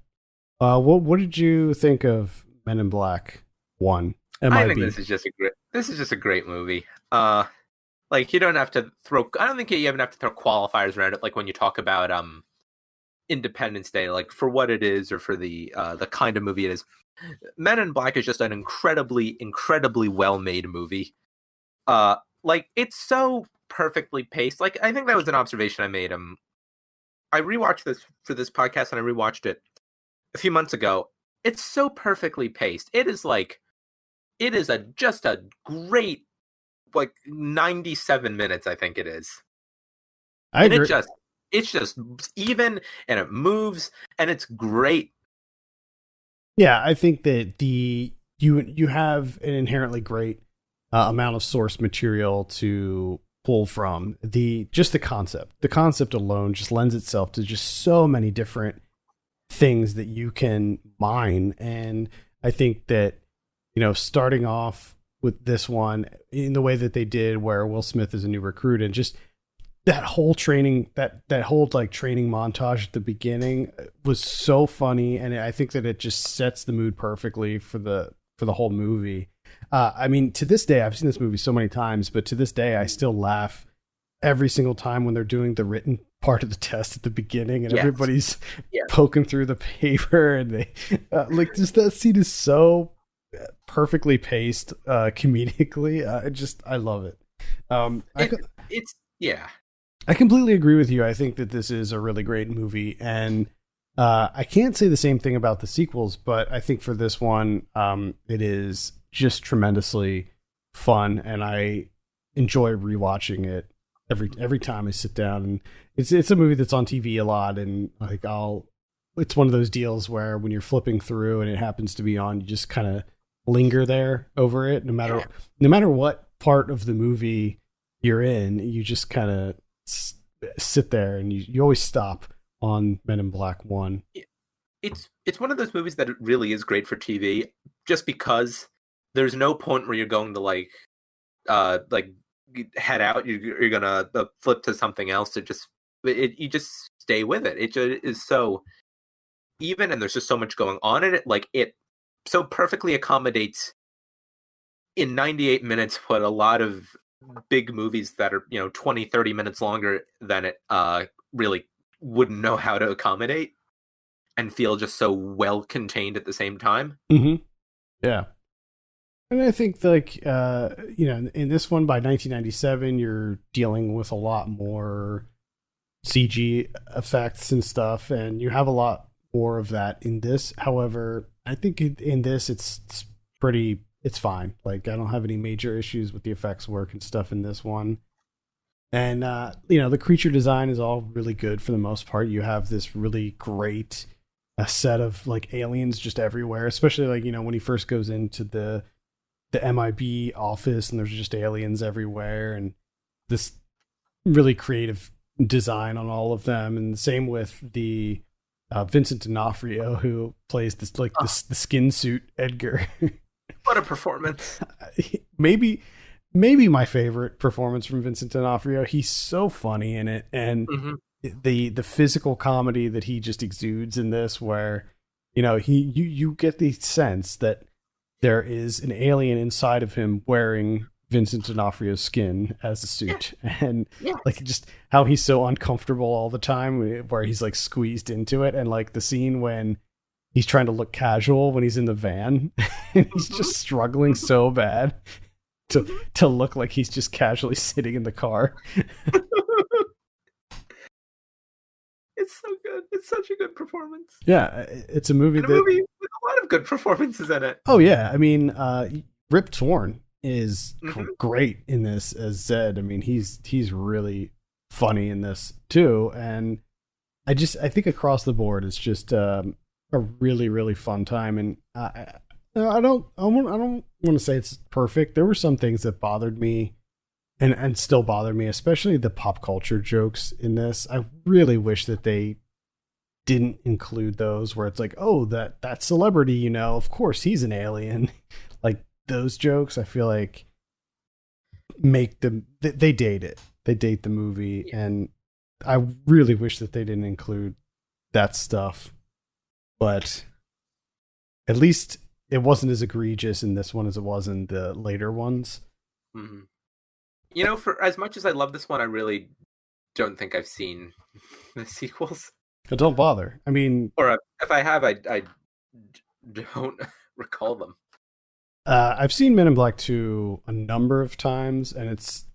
What did you think of Men in Black 1? I think this is just a great movie. Like you don't have to throw. I don't think you even have to throw qualifiers around it. Like when you talk about Independence Day, like for what it is or for the kind of movie it is. Men in Black is just an incredibly well made movie. Like it's so perfectly paced. Like I think that was an observation I made. I rewatched this for this podcast and I rewatched it a few months ago. It's so perfectly paced. It is just a great, like 97 minutes, I think it is. I agree. It's just even and it moves and it's great. Yeah, I think that you have an inherently great amount of source material to pull from. The concept. The concept alone just lends itself to just so many different things that you can mine. And I think that, starting off with this one in the way that they did, where Will Smith is a new recruit, and just that whole training, that whole like training montage at the beginning was so funny. And I think that it just sets the mood perfectly for the whole movie. I mean, to this day, I've seen this movie so many times, but to this day, I still laugh every single time when they're doing the written part of the test at the beginning and everybody's poking through the paper and they like just that scene is so perfectly paced comedically. I love it. I completely agree with you. I think that this is a really great movie, and I can't say the same thing about the sequels, but I think for this one, it is just tremendously fun, and I enjoy rewatching it every time I sit down. And it's a movie that's on TV a lot, and like it's one of those deals where when you're flipping through and it happens to be on, you just kind of linger there over it, no matter what part of the movie you're in, you just kind of sit there and you always stop on Men in Black 1. It's one of those movies that it really is great for TV, just because there's no point where you're going to like head out. You're gonna flip to something else. You just stay with it. It just is so even, and there's just so much going on in it. Like it so perfectly accommodates in 98 minutes what a lot of big movies that are 20-30 minutes longer than it really wouldn't know how to accommodate, and feel just so well contained at the same time. Mm-hmm. Yeah. And I think like in this one, by 1997 you're dealing with a lot more CG effects and stuff, and you have a lot more of that in this. However, I think in this it's fine. Like I don't have any major issues with the effects work and stuff in this one. And the creature design is all really good for the most part. You have this really great set of like aliens just everywhere, especially like when he first goes into the MIB office and there's just aliens everywhere, and this really creative design on all of them. And the same with the Vincent D'Onofrio, who plays the skin suit Edgar. What a performance. Maybe my favorite performance from Vincent D'Onofrio. He's so funny in it, and the physical comedy that he just exudes in this, where you get the sense that there is an alien inside of him wearing Vincent D'Onofrio's skin as a suit. And like just how he's so uncomfortable all the time, where he's like squeezed into it. And like the scene when he's trying to look casual when he's in the van and he's just struggling so bad to look like he's just casually sitting in the car. It's so good. It's such a good performance. Yeah, it's a movie movie with a lot of good performances in it. Oh yeah, I mean, Rip Torn is great in this as Zed. I mean, he's really funny in this too, and I think across the board it's just a really really fun time. And I don't want to say it's perfect. There were some things that bothered me and still bother me, especially the pop culture jokes in this. I really wish that they didn't include those where it's like, oh, that celebrity, you know, of course he's an alien. Like those jokes, I feel like make them, they date it. They date the movie. And I really wish that they didn't include that stuff. But at least it wasn't as egregious in this one as it was in the later ones. Mm-hmm. You know, for as much as I love this one, I really don't think I've seen the sequels. But don't bother. I mean, or if I have, I don't recall them. I've seen Men in Black 2 a number of times, and it's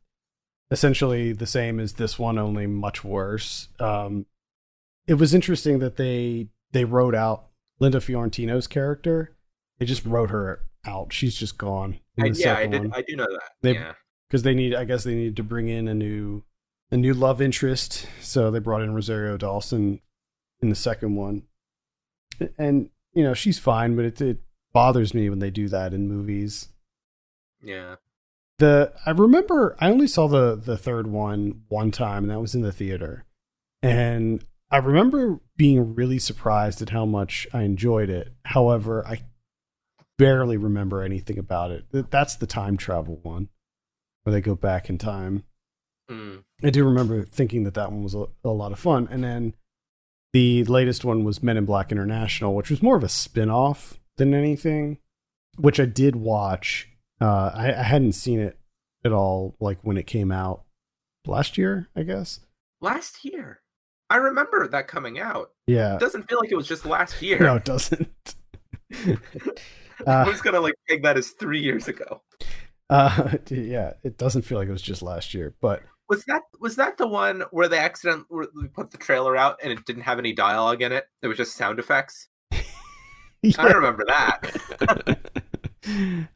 essentially the same as this one, only much worse. It was interesting that they wrote out Linda Fiorentino's character. They just wrote her out. She's just gone. I do know that. Because I guess they needed to bring in a new love interest, so they brought in Rosario Dawson in the second one. And you know, she's fine, but it bothers me when they do that in movies. Yeah. I remember I only saw the third one time, and that was in the theater. And I remember being really surprised at how much I enjoyed it. However, I barely remember anything about it. That's the time travel one, where they go back in time. I do remember thinking that one was a lot of fun. And then the latest one was Men in Black International, which was more of a spin-off than anything, which I did watch. I hadn't seen it at all, like when it came out last year, I guess. Last year? I remember that coming out. Yeah. It doesn't feel like it was just last year. No, it doesn't. I was going to peg that as 3 years ago. Yeah, it doesn't feel like it was just last year, but was that the one where they accidentally put the trailer out and it didn't have any dialogue in it? It was just sound effects. Yeah. I remember that.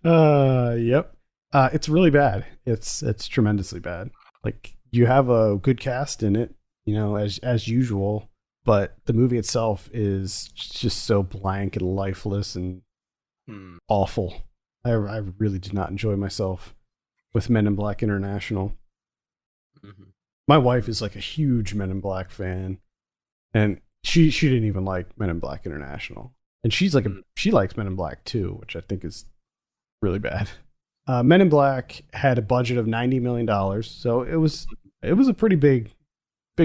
Yep. It's really bad. It's tremendously bad. Like, you have a good cast in it, you know, as usual, but the movie itself is just so blank and lifeless and awful. I really did not enjoy myself with Men in Black International. Mm-hmm. My wife is like a huge Men in Black fan, and she didn't even like Men in Black International. And she's like she likes Men in Black 2, which I think is really bad. Men in Black had a budget of $90 million, so it was a pretty big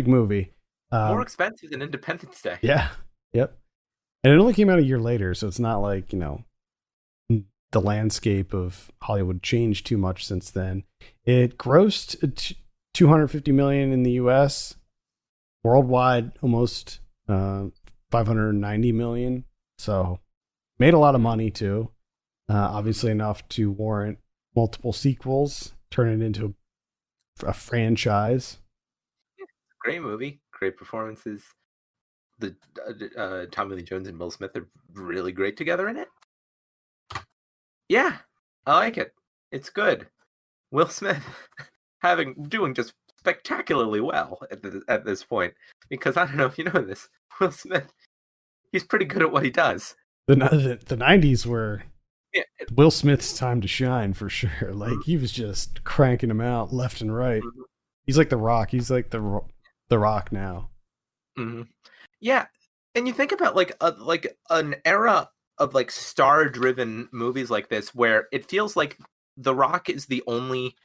movie. More expensive than Independence Day. Yeah. Yep. And it only came out a year later, so it's not like, you know, the landscape of Hollywood changed too much since then. It grossed $250 million in the US, worldwide almost $590 million. So made a lot of money too. Obviously enough to warrant multiple sequels, turn it into a franchise. Great movie, great performances. The Tommy Lee Jones and Will Smith are really great together in it. Yeah, I like it. It's good. Will Smith doing just spectacularly well at this point, because I don't know if you know this, Will Smith, he's pretty good at what he does. The 90s were Will Smith's time to shine for sure. Like, he was just cranking them out left and right. Mm-hmm. He's like The Rock. He's like the Rock now. Mm-hmm. Yeah, and you think about like an era of like star-driven movies like this, where it feels like The Rock is the only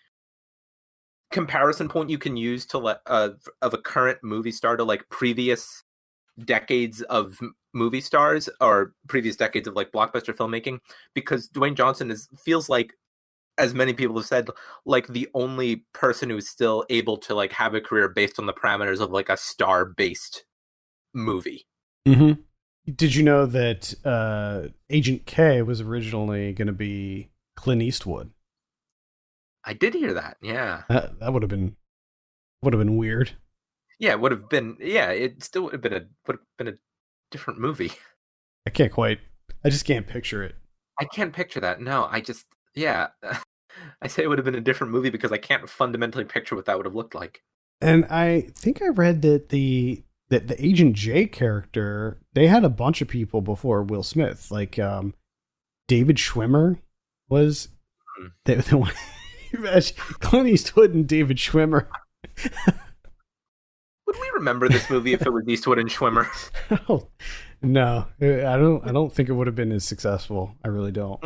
comparison point you can use to of a current movie star to like previous decades of movie stars or previous decades of like blockbuster filmmaking, because Dwayne Johnson feels like, as many people have said, like the only person who's still able to like have a career based on the parameters of like a star-based movie. Mm-hmm. Did you know that Agent K was originally going to be Clint Eastwood? I did hear that. Yeah, that would have been weird. Yeah, it would have been. Yeah, it still would have been a different movie. I just can't picture it. I can't picture that. No, yeah. I say it would have been a different movie because I can't fundamentally picture what that would have looked like. And I think I read that the Agent J character, they had a bunch of people before Will Smith, like David Schwimmer was the one. Clint Eastwood and David Schwimmer. Would we remember this movie if it was Eastwood and Schwimmer? Oh, no, I don't think it would have been as successful. I really don't.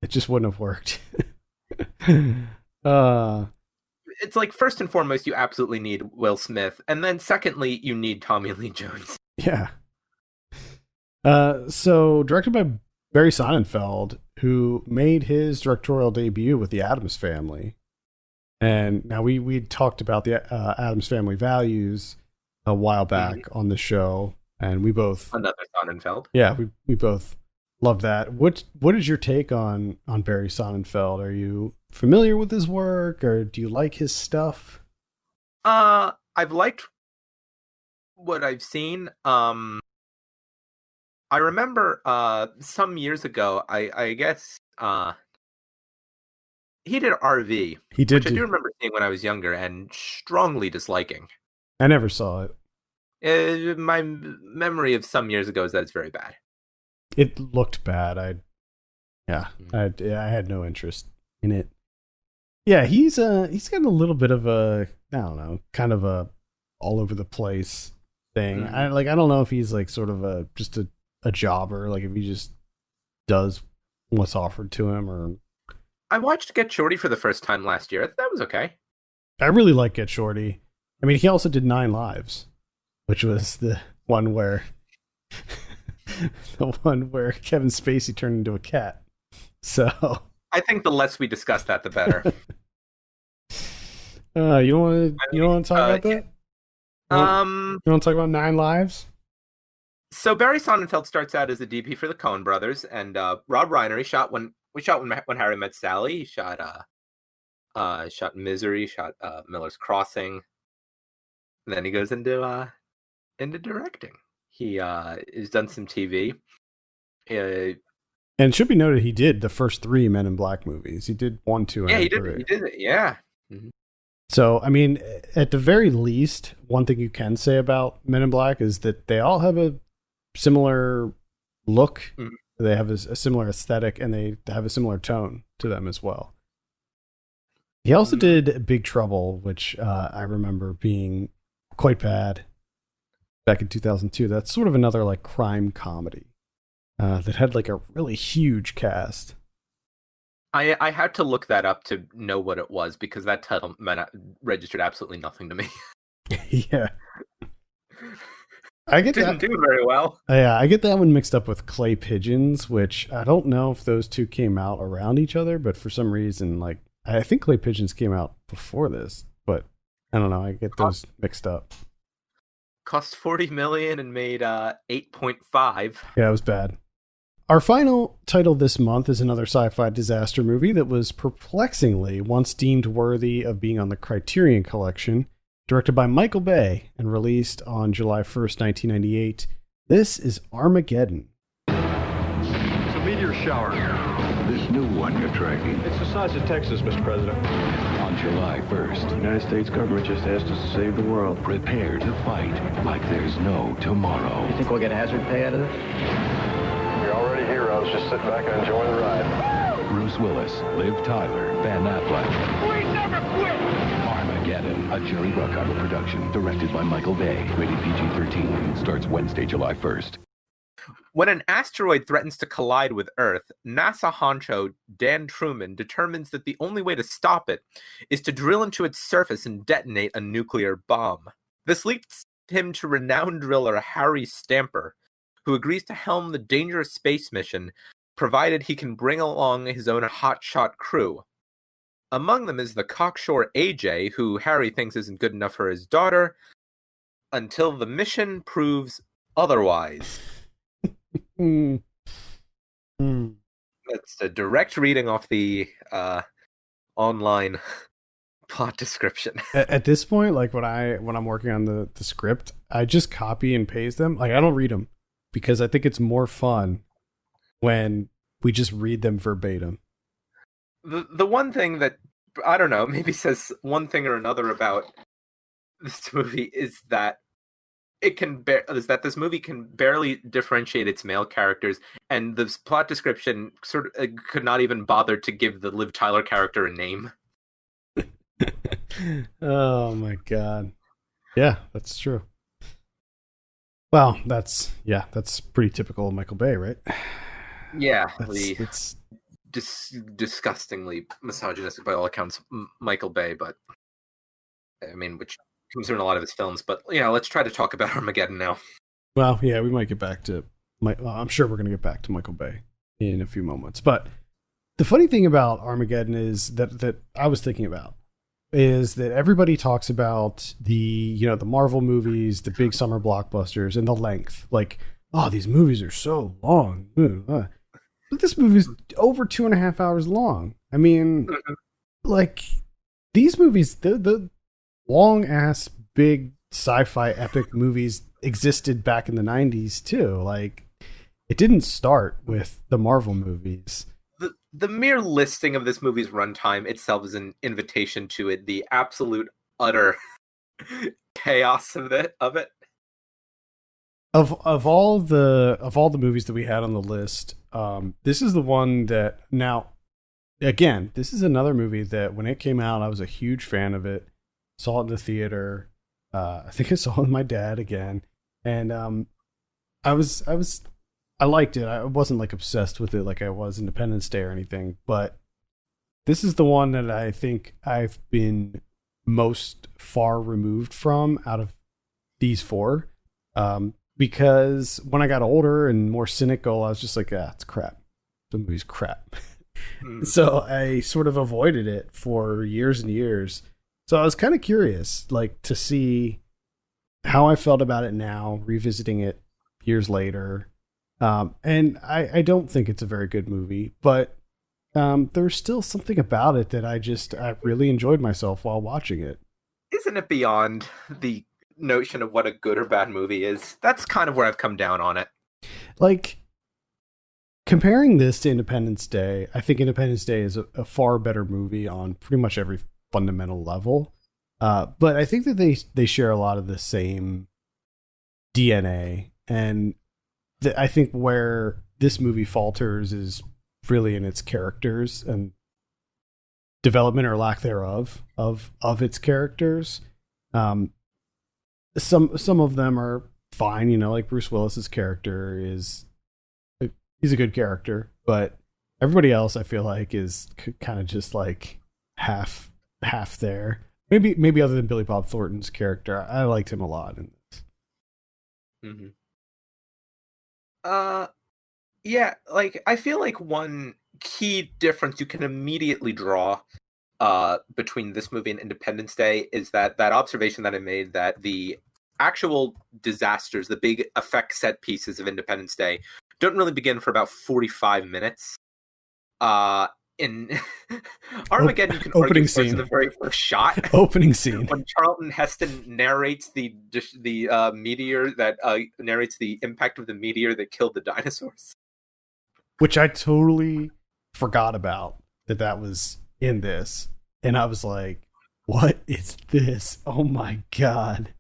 It just wouldn't have worked. It's like, first and foremost, you absolutely need Will Smith, and then secondly, you need Tommy Lee Jones. Yeah. So directed by Barry Sonnenfeld, who made his directorial debut with the Addams Family. And now we talked about the Addams Family Values a while back on the show, and we both another Sonnenfeld. Yeah, we both love that. What is your take on Barry Sonnenfeld? Are you familiar with his work, or do you like his stuff? I've liked what I've seen. I remember some years ago, I guess he did RV. He did. Which I do remember seeing when I was younger and strongly disliking. I never saw it. My memory of some years ago is that it's very bad. It looked bad. I had no interest in it. Yeah, he's got a little bit of a, I don't know, kind of a all over the place thing. I don't know if he's like sort of just a jobber, like if he just does what's offered to him. Or I watched Get Shorty for the first time last year. That was okay. I really like Get Shorty. I mean, he also did 9 Lives, which was the one where Kevin Spacey turned into a cat. So I think the less we discuss that, the better. You don't want to talk about that? You want to talk about 9 Lives? So Barry Sonnenfeld starts out as a DP for the Coen Brothers, and Rob Reiner. He shot when Harry Met Sally. He shot Misery, shot Miller's Crossing. And then he goes into directing. He has done some TV. And it should be noted, he did the first 3 Men in Black movies. He did 1, 2, and 3. He did it. Yeah. Mm-hmm. So, I mean, at the very least, one thing you can say about Men in Black is that they all have a similar look. Mm-hmm. They have a similar aesthetic, and they have a similar tone to them as well. He also did Big Trouble, which I remember being quite bad back in 2002. That's sort of another like crime comedy that had like a really huge cast. I had to look that up to know what it was, because that title registered absolutely nothing to me. Yeah. I get didn't do very well. Yeah, I get that one mixed up with Clay Pigeons, which I don't know if those two came out around each other, but for some reason, like I think Clay Pigeons came out before this, but I don't know. I get those mixed up. Cost $40 million and made 8.5. Yeah, it was bad. Our final title this month is another sci-fi disaster movie that was perplexingly once deemed worthy of being on the Criterion Collection. Directed by Michael Bay and released on July 1st, 1998. This is Armageddon. It's a meteor shower. This new one you're tracking. It's the size of Texas, Mr. President. On July 1st. The United States government just asked us to save the world. Prepare to fight like there's no tomorrow. You think we'll get hazard pay out of this? You're already heroes. Just sit back and enjoy the ride. Bruce Willis, Liv Tyler, Ben Affleck. We never quit! Armageddon, a Jerry Bruckheimer production, directed by Michael Bay, rated PG-13, starts Wednesday, July 1st. When an asteroid threatens to collide with Earth, NASA honcho Dan Truman determines that the only way to stop it is to drill into its surface and detonate a nuclear bomb. This leads him to renowned driller Harry Stamper, who agrees to helm the dangerous space mission, provided he can bring along his own hotshot crew. Among them is the cocksure AJ, who Harry thinks isn't good enough for his daughter, until the mission proves otherwise. That's a direct reading off the online plot description. At this point, like when I'm working on the script, I just copy and paste them. Like I don't read them because I think it's more fun when we just read them verbatim. The one thing that, I don't know, maybe says one thing or another about this movie is that this movie can barely differentiate its male characters, and the plot description sort of could not even bother to give the Liv Tyler character a name. Oh my god. Yeah, that's true. Well, that's pretty typical of Michael Bay, right? Yeah, it's disgustingly misogynistic by all accounts, Michael Bay, but I mean, which comes through in a lot of his films. But yeah, let's try to talk about Armageddon now. Well, yeah, we might get back to I'm sure we're going to get back to Michael Bay in a few moments. But the funny thing about Armageddon is that I was thinking about is that everybody talks about the Marvel movies, the big summer blockbusters, and the length. Like, oh, these movies are so long. But this movie's over 2.5 hours long. I mean, like, these movies, the long ass big sci-fi epic movies existed back in the 90s too. Like, it didn't start with the Marvel movies. The mere listing of this movie's runtime itself is an invitation to it, the absolute utter chaos of it. Of all the movies that we had on the list, this is the one that, now again, this is another movie that when it came out, I was a huge fan of it. Saw it in the theater. I think I saw it with my dad again, and I liked it. I wasn't like obsessed with it like I was Independence Day or anything, but this is the one that I think I've been most far removed from out of these four. Because when I got older and more cynical, I was just like, it's crap. The movie's crap. So I sort of avoided it for years and years. So I was kind of curious, like, to see how I felt about it now, revisiting it years later. And I don't think it's a very good movie, but there's still something about it that I really enjoyed myself while watching it. Isn't it beyond the notion of what a good or bad movie is? That's kind of where I've come down on it. Like, comparing this to Independence Day, I think Independence Day is a far better movie on pretty much every fundamental level. But I think that they share a lot of the same DNA, and I think where this movie falters is really in its characters and development or lack thereof of its characters. Some of them are fine, like Bruce Willis's character he's a good character, but everybody else I feel like is kind of just like half there. Maybe other than Billy Bob Thornton's character, I liked him a lot in this. Mm-hmm. Yeah, like, I feel like one key difference you can immediately draw between this movie and Independence Day is that observation that I made, that the actual disasters, the big effect set pieces of Independence Day don't really begin for about 45 minutes. In Armageddon, you can opening argue scene, the very first shot, opening scene, when Charlton Heston narrates the meteor that narrates the impact of the meteor that killed the dinosaurs, which I totally forgot about that was in this, and I was like, "What is this? Oh my god,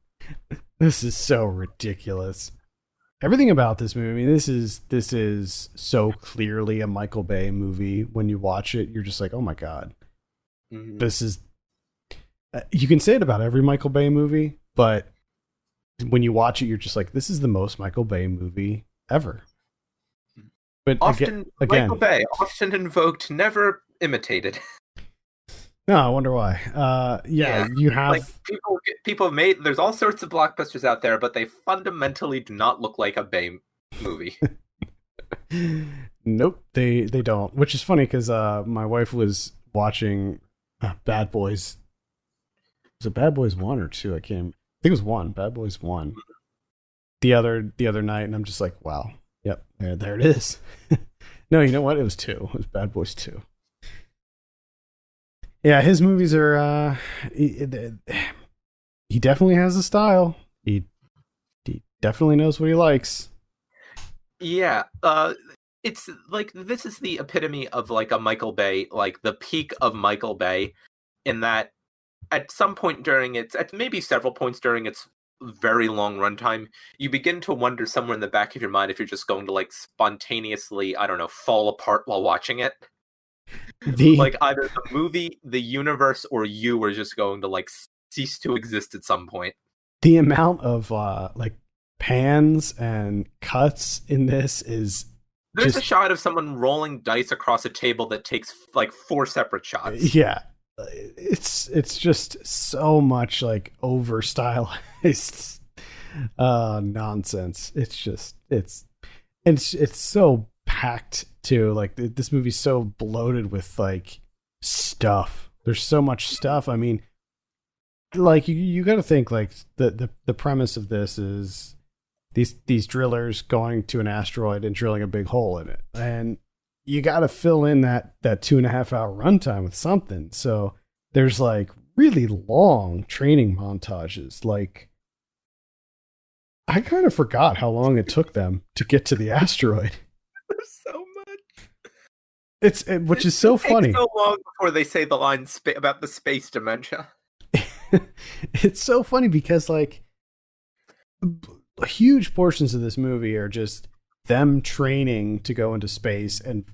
this is so ridiculous." Everything about this movie, I mean, this is so clearly a Michael Bay movie. When you watch it, you're just like, oh my god, This is. You can say it about every Michael Bay movie, but when you watch it, you're just like, this is the most Michael Bay movie ever. But often, again, Michael Bay, often invoked, never imitated. No, I wonder why. You have like people have made. There's all sorts of blockbusters out there, but they fundamentally do not look like a Bay movie. Nope, they don't. Which is funny because my wife was watching Bad Boys. Was it Bad Boys 1 or 2? I think it was 1. Bad Boys 1. The other night, and I'm just like, wow. Yep, there it is. No, you know what? It was 2. It was Bad Boys 2. Yeah, his movies are. He definitely has a style. He definitely knows what he likes. Yeah, it's like this is the epitome of like a Michael Bay, like the peak of Michael Bay, in that at some point during at maybe several points during its very long runtime, you begin to wonder somewhere in the back of your mind if you're just going to like spontaneously, I don't know, fall apart while watching it. Like either the movie, the universe, or you are just going to like cease to exist at some point. The amount of like pans and cuts in this is there's a shot of someone rolling dice across a table that takes like 4 separate shots. Yeah, it's just so much like over stylized nonsense. It's so packed too. Like this movie's so bloated with like stuff. There's so much stuff. I mean, like you got to think like the premise of this is these drillers going to an asteroid and drilling a big hole in it, and you got to fill in that 2.5 hour runtime with something. So there's like really long training montages. Like I kind of forgot how long it took them to get to the asteroid. There's so much. Which is so funny. So long before they say the line about the space dementia. It's so funny because like huge portions of this movie are just them training to go into space and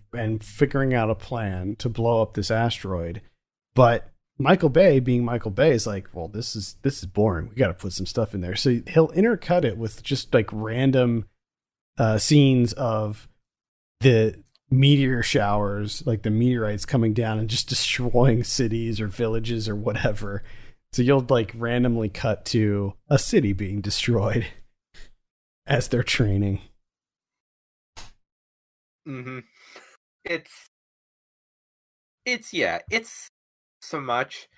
figuring out a plan to blow up this asteroid. But Michael Bay, being Michael Bay, is like, well, this is boring. We got to put some stuff in there. So he'll intercut it with just like random scenes of the meteor showers, like the meteorites coming down and just destroying cities or villages or whatever. So you'll like randomly cut to a city being destroyed as they're training. Mm-hmm. It's so much.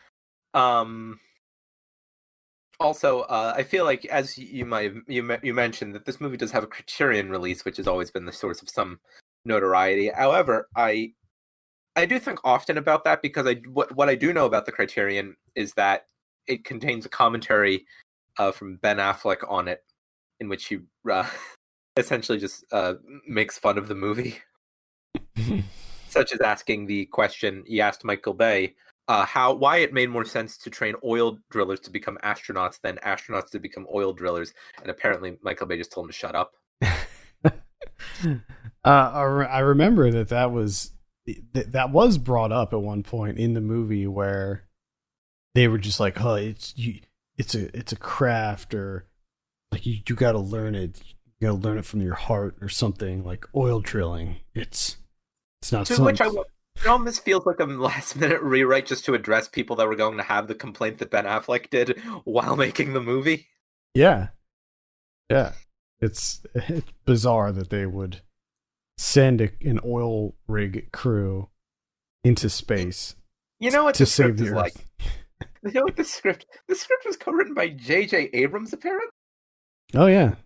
Also, I feel like as you mentioned that this movie does have a Criterion release, which has always been the source of some notoriety. However, I do think often about that because what I do know about the Criterion is that it contains a commentary from Ben Affleck on it, in which he essentially just makes fun of the movie, such as asking the question he asked Michael Bay, why it made more sense to train oil drillers to become astronauts than astronauts to become oil drillers, and apparently Michael Bay just told him to shut up. I remember that was brought up at one point in the movie where they were just like, it's a craft, or like you got to learn it. You got to learn it from your heart or something, like oil drilling. It's not to which it almost feels like a last minute rewrite just to address people that were going to have the complaint that Ben Affleck did while making the movie. Yeah. It's bizarre that they would send an oil rig crew into space. You know what to the save script the is Earth. like? You know what the script was co-written by J.J. Abrams, apparently. Oh yeah.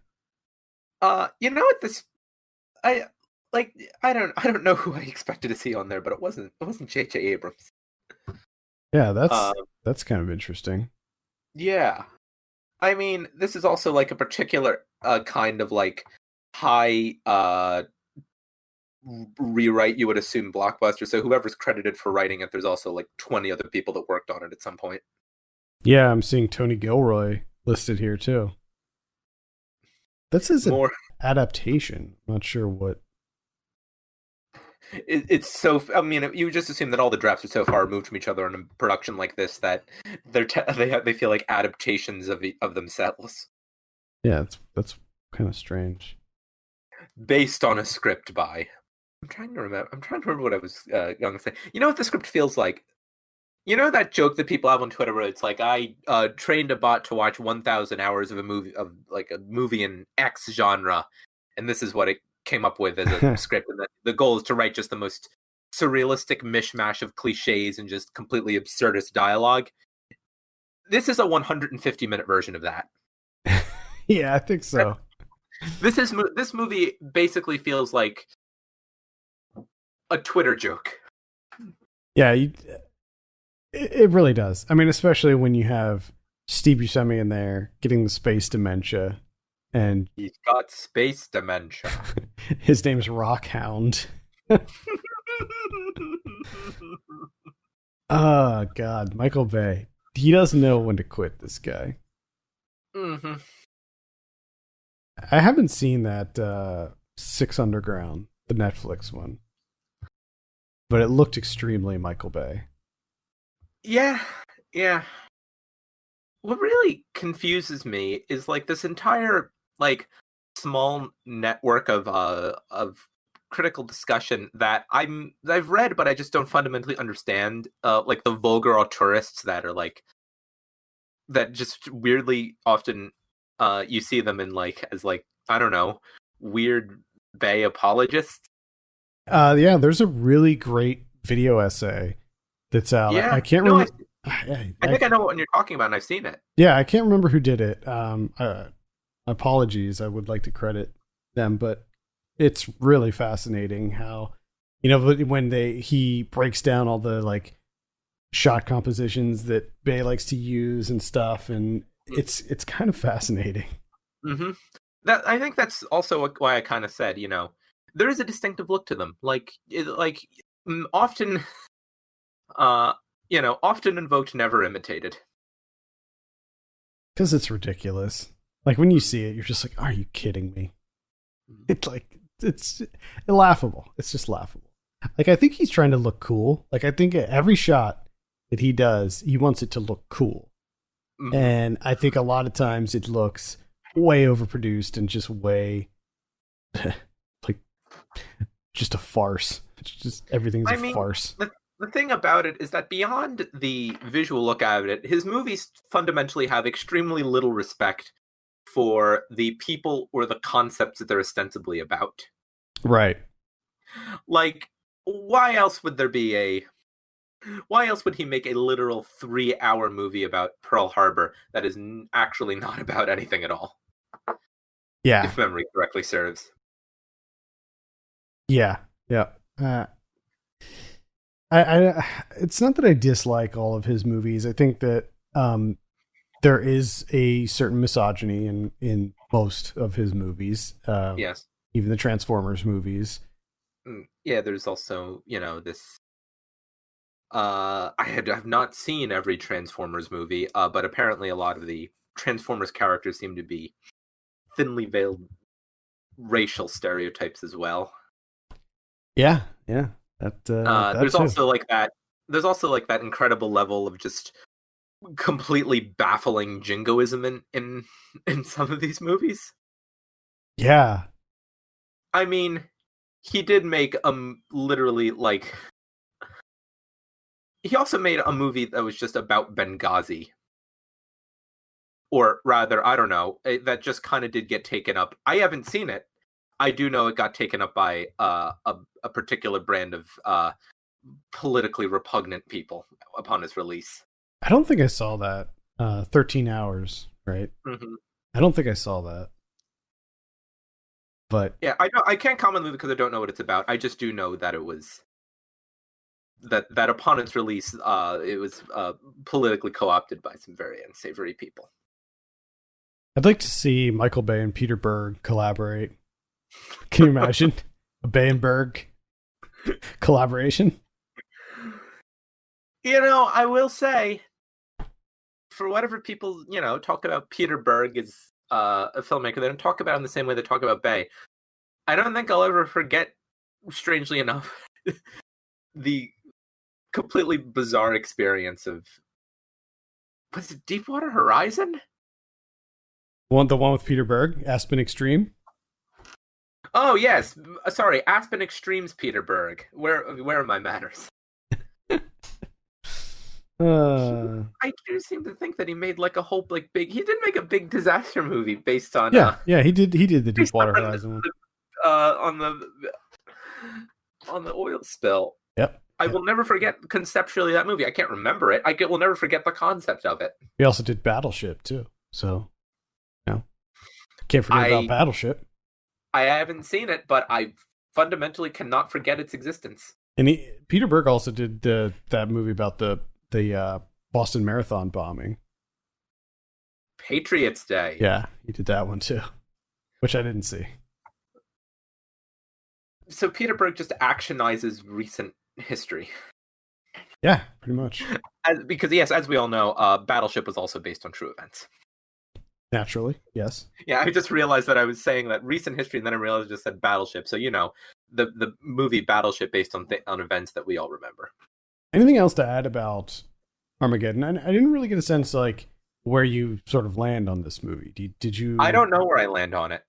You know what I don't know who I expected to see on there, but it wasn't J.J. Abrams. Yeah, that's kind of interesting. Yeah. I mean, this is also like a particular kind of like high rewrite you would assume Blockbuster. So whoever's credited for writing it, there's also like 20 other people that worked on it at some point. Yeah, I'm seeing Tony Gilroy listed here too. This is an adaptation. I'm not sure what. It's so. I mean, you just assume that all the drafts are so far removed from each other in a production like this that they feel like adaptations of themselves. Yeah, that's kind of strange. Based on a script by. I'm trying to remember what I was going to say. You know what the script feels like? You know that joke that people have on Twitter where it's like, I trained a bot to watch 1,000 hours of a movie in X genre, and this is what it came up with as a script. And the goal is to write just the most surrealistic mishmash of cliches and just completely absurdist dialogue. This is a 150-minute version of that. Yeah, I think so. This movie basically feels like a Twitter joke. Yeah, it really does. I mean, especially when you have Steve Buscemi in there getting the space dementia, and he's got space dementia. His name's Rockhound. Oh God, Michael Bay. He doesn't know when to quit. This guy. Mm-hmm. I haven't seen that Six Underground, the Netflix one, but it looked extremely Michael Bay. Yeah. What really confuses me is like this entire like small network of critical discussion that I've read, but I just don't fundamentally understand. Like the vulgar auteurs that are like that just weirdly often you see them in like as like I don't know weird Bay apologists. Yeah, there's a really great video essay that's out. Yeah, I can't remember. I think I know what one you're talking about, and I've seen it. Yeah, I can't remember who did it. Apologies, I would like to credit them, but it's really fascinating how, when he breaks down all the like shot compositions that Bay likes to use and stuff, and it's kind of fascinating. Mm-hmm. I think that's also why I kind of said, there is a distinctive look to them. Often, often invoked, never imitated. Because it's ridiculous. Like when you see it, you're just like, "Are you kidding me?" It's laughable. It's just laughable. Like I think he's trying to look cool. Like I think every shot that he does, he wants it to look cool. Mm-hmm. And I think a lot of times it looks way overproduced and just way like just a farce. It's just everything's a farce. The thing about it is that beyond the visual look at it, his movies fundamentally have extremely little respect for the people or the concepts that they're ostensibly about. Right. Like, why else would he make a literal 3-hour movie about Pearl Harbor that is actually not about anything at all? Yeah. If memory correctly serves. Yeah. I it's not that I dislike all of his movies. I think that there is a certain misogyny in most of his movies. Yes. Even the Transformers movies. Yeah, there's also, this... I have not seen every Transformers movie, but apparently a lot of the Transformers characters seem to be thinly veiled racial stereotypes as well. Yeah. There's also like that incredible level of just completely baffling jingoism in some of these movies. Yeah. I mean, he did make literally like he also made a movie that was just about Benghazi. Or rather, I don't know, that just kind of did get taken up. I haven't seen it. I do know it got taken up by a particular brand of politically repugnant people upon its release. I don't think I saw that. 13 Hours, right? Mm-hmm. I don't think I saw that. But yeah, I can't comment on it because I don't know what it's about. I just do know that it was that upon its release, it was politically co-opted by some very unsavory people. I'd like to see Michael Bay and Peter Berg collaborate. Can you imagine a Bay and Berg collaboration? I will say, for whatever people, talk about Peter Berg as a filmmaker, they don't talk about him the same way they talk about Bay. I don't think I'll ever forget, strangely enough, the completely bizarre experience of, was it Deepwater Horizon? The one with Peter Berg, Aspen Extreme? Oh, yes. Sorry, Aspen Extreme's Peter Berg. Where are my manners? I do seem to think that he made like a whole like big. He did make a big disaster movie based on. Yeah, he did. He did the based Deepwater on Horizon one. On the oil spill. Yep. I will never forget conceptually that movie. I can't remember it. Will never forget the concept of it. He also did Battleship too. So, can't forget about Battleship. I haven't seen it, but I fundamentally cannot forget its existence. And Peter Berg also did that movie about the Boston Marathon bombing. Patriots Day. Yeah, he did that one too, which I didn't see. So Peter Berg just actionizes recent history. Yeah, pretty much. Because yes, as we all know, Battleship was also based on true events. Naturally, yes. Yeah, I just realized that I was saying that recent history, and then I realized I just said Battleship. So the movie Battleship based on events that we all remember. Anything else to add about Armageddon? I didn't really get a sense like where you sort of land on this movie. Did you? I don't know where I land on it.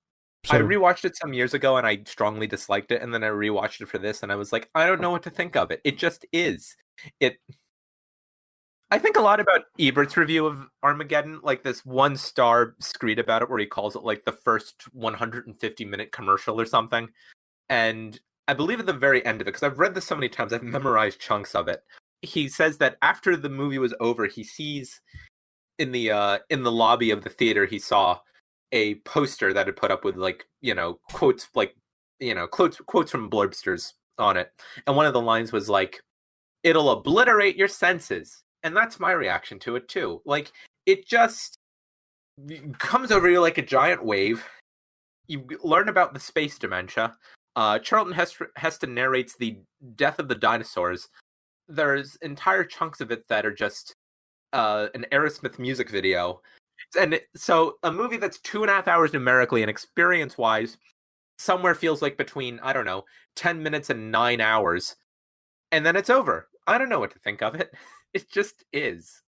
I rewatched it some years ago and I strongly disliked it, and then I rewatched it for this and I was like, I don't know what to think of it. It just is. I think a lot about Ebert's review of Armageddon, like this 1-star screed about it where he calls it like the first 150-minute commercial or something. And I believe at the very end of it, because I've read this so many times, I've memorized chunks of it. He says that after the movie was over, he sees in the lobby of the theater, he saw a poster that had put up with quotes quotes from Blockbusters on it, and one of the lines was like, "It'll obliterate your senses," and that's my reaction to it too. Like, it just comes over you like a giant wave. You learn about the space dementia. Charlton Heston narrates the death of the dinosaurs. There's entire chunks of it that are just an Aerosmith music video. And so a movie that's 2.5 hours numerically and experience-wise somewhere feels like between, 10 minutes and 9 hours. And then it's over. I don't know what to think of it. It just is.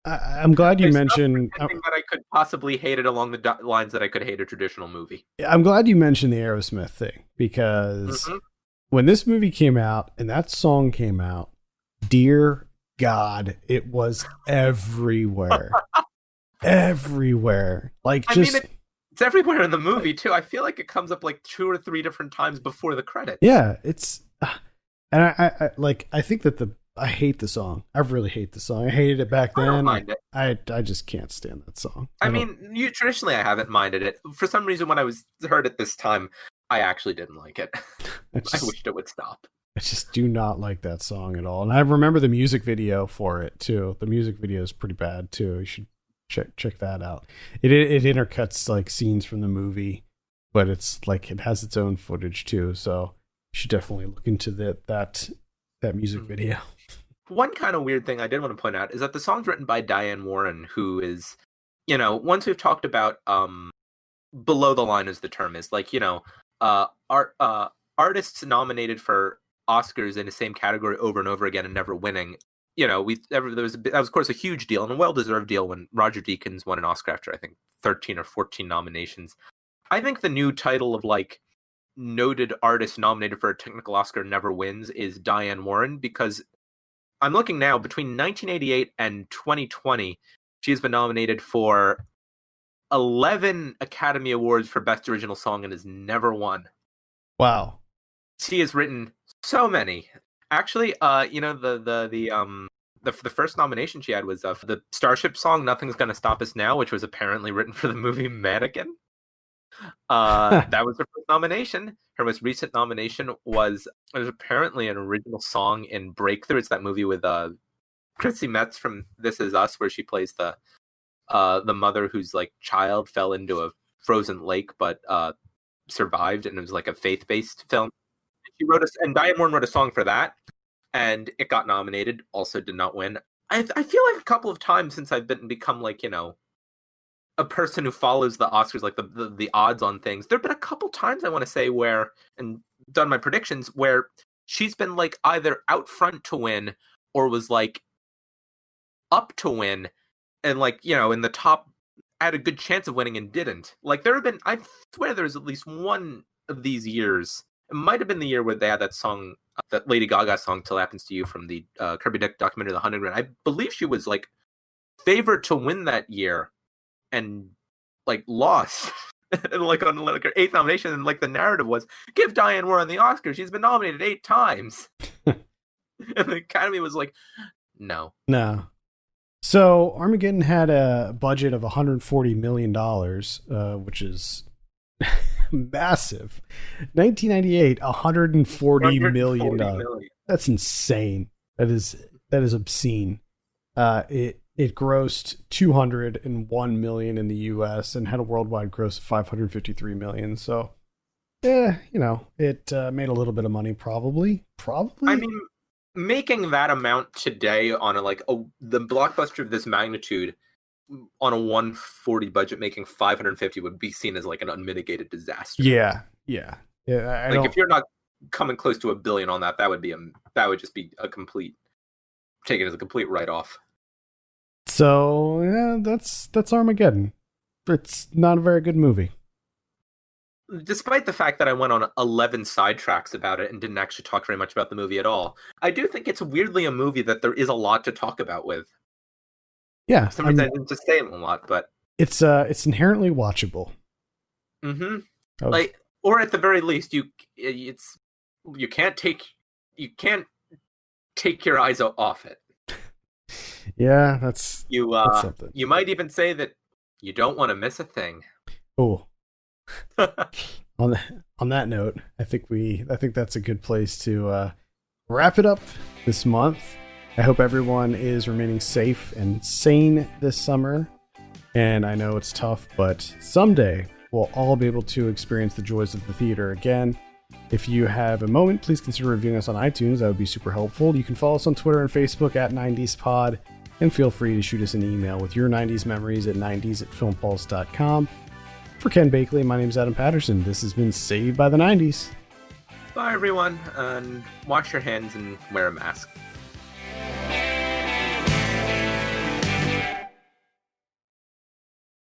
I'm glad you mentioned... Nothing that I could possibly hate it along the lines that I could hate a traditional movie. I'm glad you mentioned the Aerosmith thing, because when this movie came out and that song came out, dear God, it was everywhere. Everywhere. Like, it's everywhere in the movie too. I feel like it comes up like 2 or 3 different times before the credits. Yeah, it's and I think that I hate the song. I really hate the song. I hated it back then. I don't mind it. I just can't stand that song. Traditionally I haven't minded it. For some reason, when I heard it this time, I actually didn't like it. I wished it would stop. I just do not like that song at all. And I remember the music video for it too. The music video is pretty bad too. You should check that out. It intercuts like scenes from the movie, but it's like it has its own footage too. So you should definitely look into that music video. One kind of weird thing I did want to point out is that the song's written by Diane Warren, who is, once we've talked about below the line, as the term is, like, artists nominated for Oscars in the same category over and over again and never winning. That was of course a huge deal and a well-deserved deal when Roger Deakins won an Oscar after I think 13 or 14 nominations. I think the new title of like noted artist nominated for a technical Oscar never wins is Diane Warren, because I'm looking now, between 1988 and 2020, she has been nominated for 11 Academy Awards for Best Original Song and has never won. Wow. She has written so many. Actually, the first nomination she had was the Starship song "Nothing's Gonna Stop Us Now," which was apparently written for the movie Mannequin. That was her first nomination. Her most recent nomination was apparently an original song in Breakthrough. It's that movie with Chrissy Metz from This Is Us, where she plays the mother whose like child fell into a frozen lake but survived, and it was like a faith-based film. And Diane Warren wrote a song for that, and it got nominated. Also did not win. I feel like a couple of times since I've become like, a person who follows the Oscars, like the odds on things. There've been a couple times I want to say where, and done my predictions, where she's been like either out front to win or was like up to win, and like, in the top, had a good chance of winning and didn't. Like, there have been, I swear there's at least one of these years, It might have been the year where they had that song, that Lady Gaga song, "Till Happens to You" from the Kirby Dick documentary, The 100 Grand. I believe she was like favored to win that year, and like lost, like on like her 8th nomination. And like the narrative was, give Diane Warren the Oscar. She's been nominated 8 times. And the Academy was like, no. So Armageddon had a budget of $140 million, which is massive. 1998, $140 million. That's insane. That is obscene. It grossed $201 million in the U.S. and had a worldwide gross of $553 million. So, it made a little bit of money, probably. I mean, making that amount today on the blockbuster of this magnitude on a 140 budget, making 550 would be seen as like an unmitigated disaster. Yeah. If you're not coming close to $1 billion on that would just be a complete, take it as a complete write-off. So yeah, that's Armageddon. It's not a very good movie. Despite the fact that I went on 11 sidetracks about it and didn't actually talk very much about the movie at all, I do think it's weirdly a movie that there is a lot to talk about with. Yeah, For some reason I didn't just say it a lot, but it's inherently watchable. Mm-hmm. Or at the very least, you can't take your eyes off it. Yeah, that's something. You might even say that you don't want to miss a thing. Oh. On that note, I think that's a good place to wrap it up this month. I hope everyone is remaining safe and sane this summer. And I know it's tough, but someday we'll all be able to experience the joys of the theater again. If you have a moment, please consider reviewing us on iTunes. That would be super helpful. You can follow us on Twitter and Facebook at 90spod, and feel free to shoot us an email with your 90s memories at 90s@filmpulse.com. For Ken Bakley, my name is Adam Patterson. This has been Saved by the 90s. Bye, everyone, and wash your hands and wear a mask.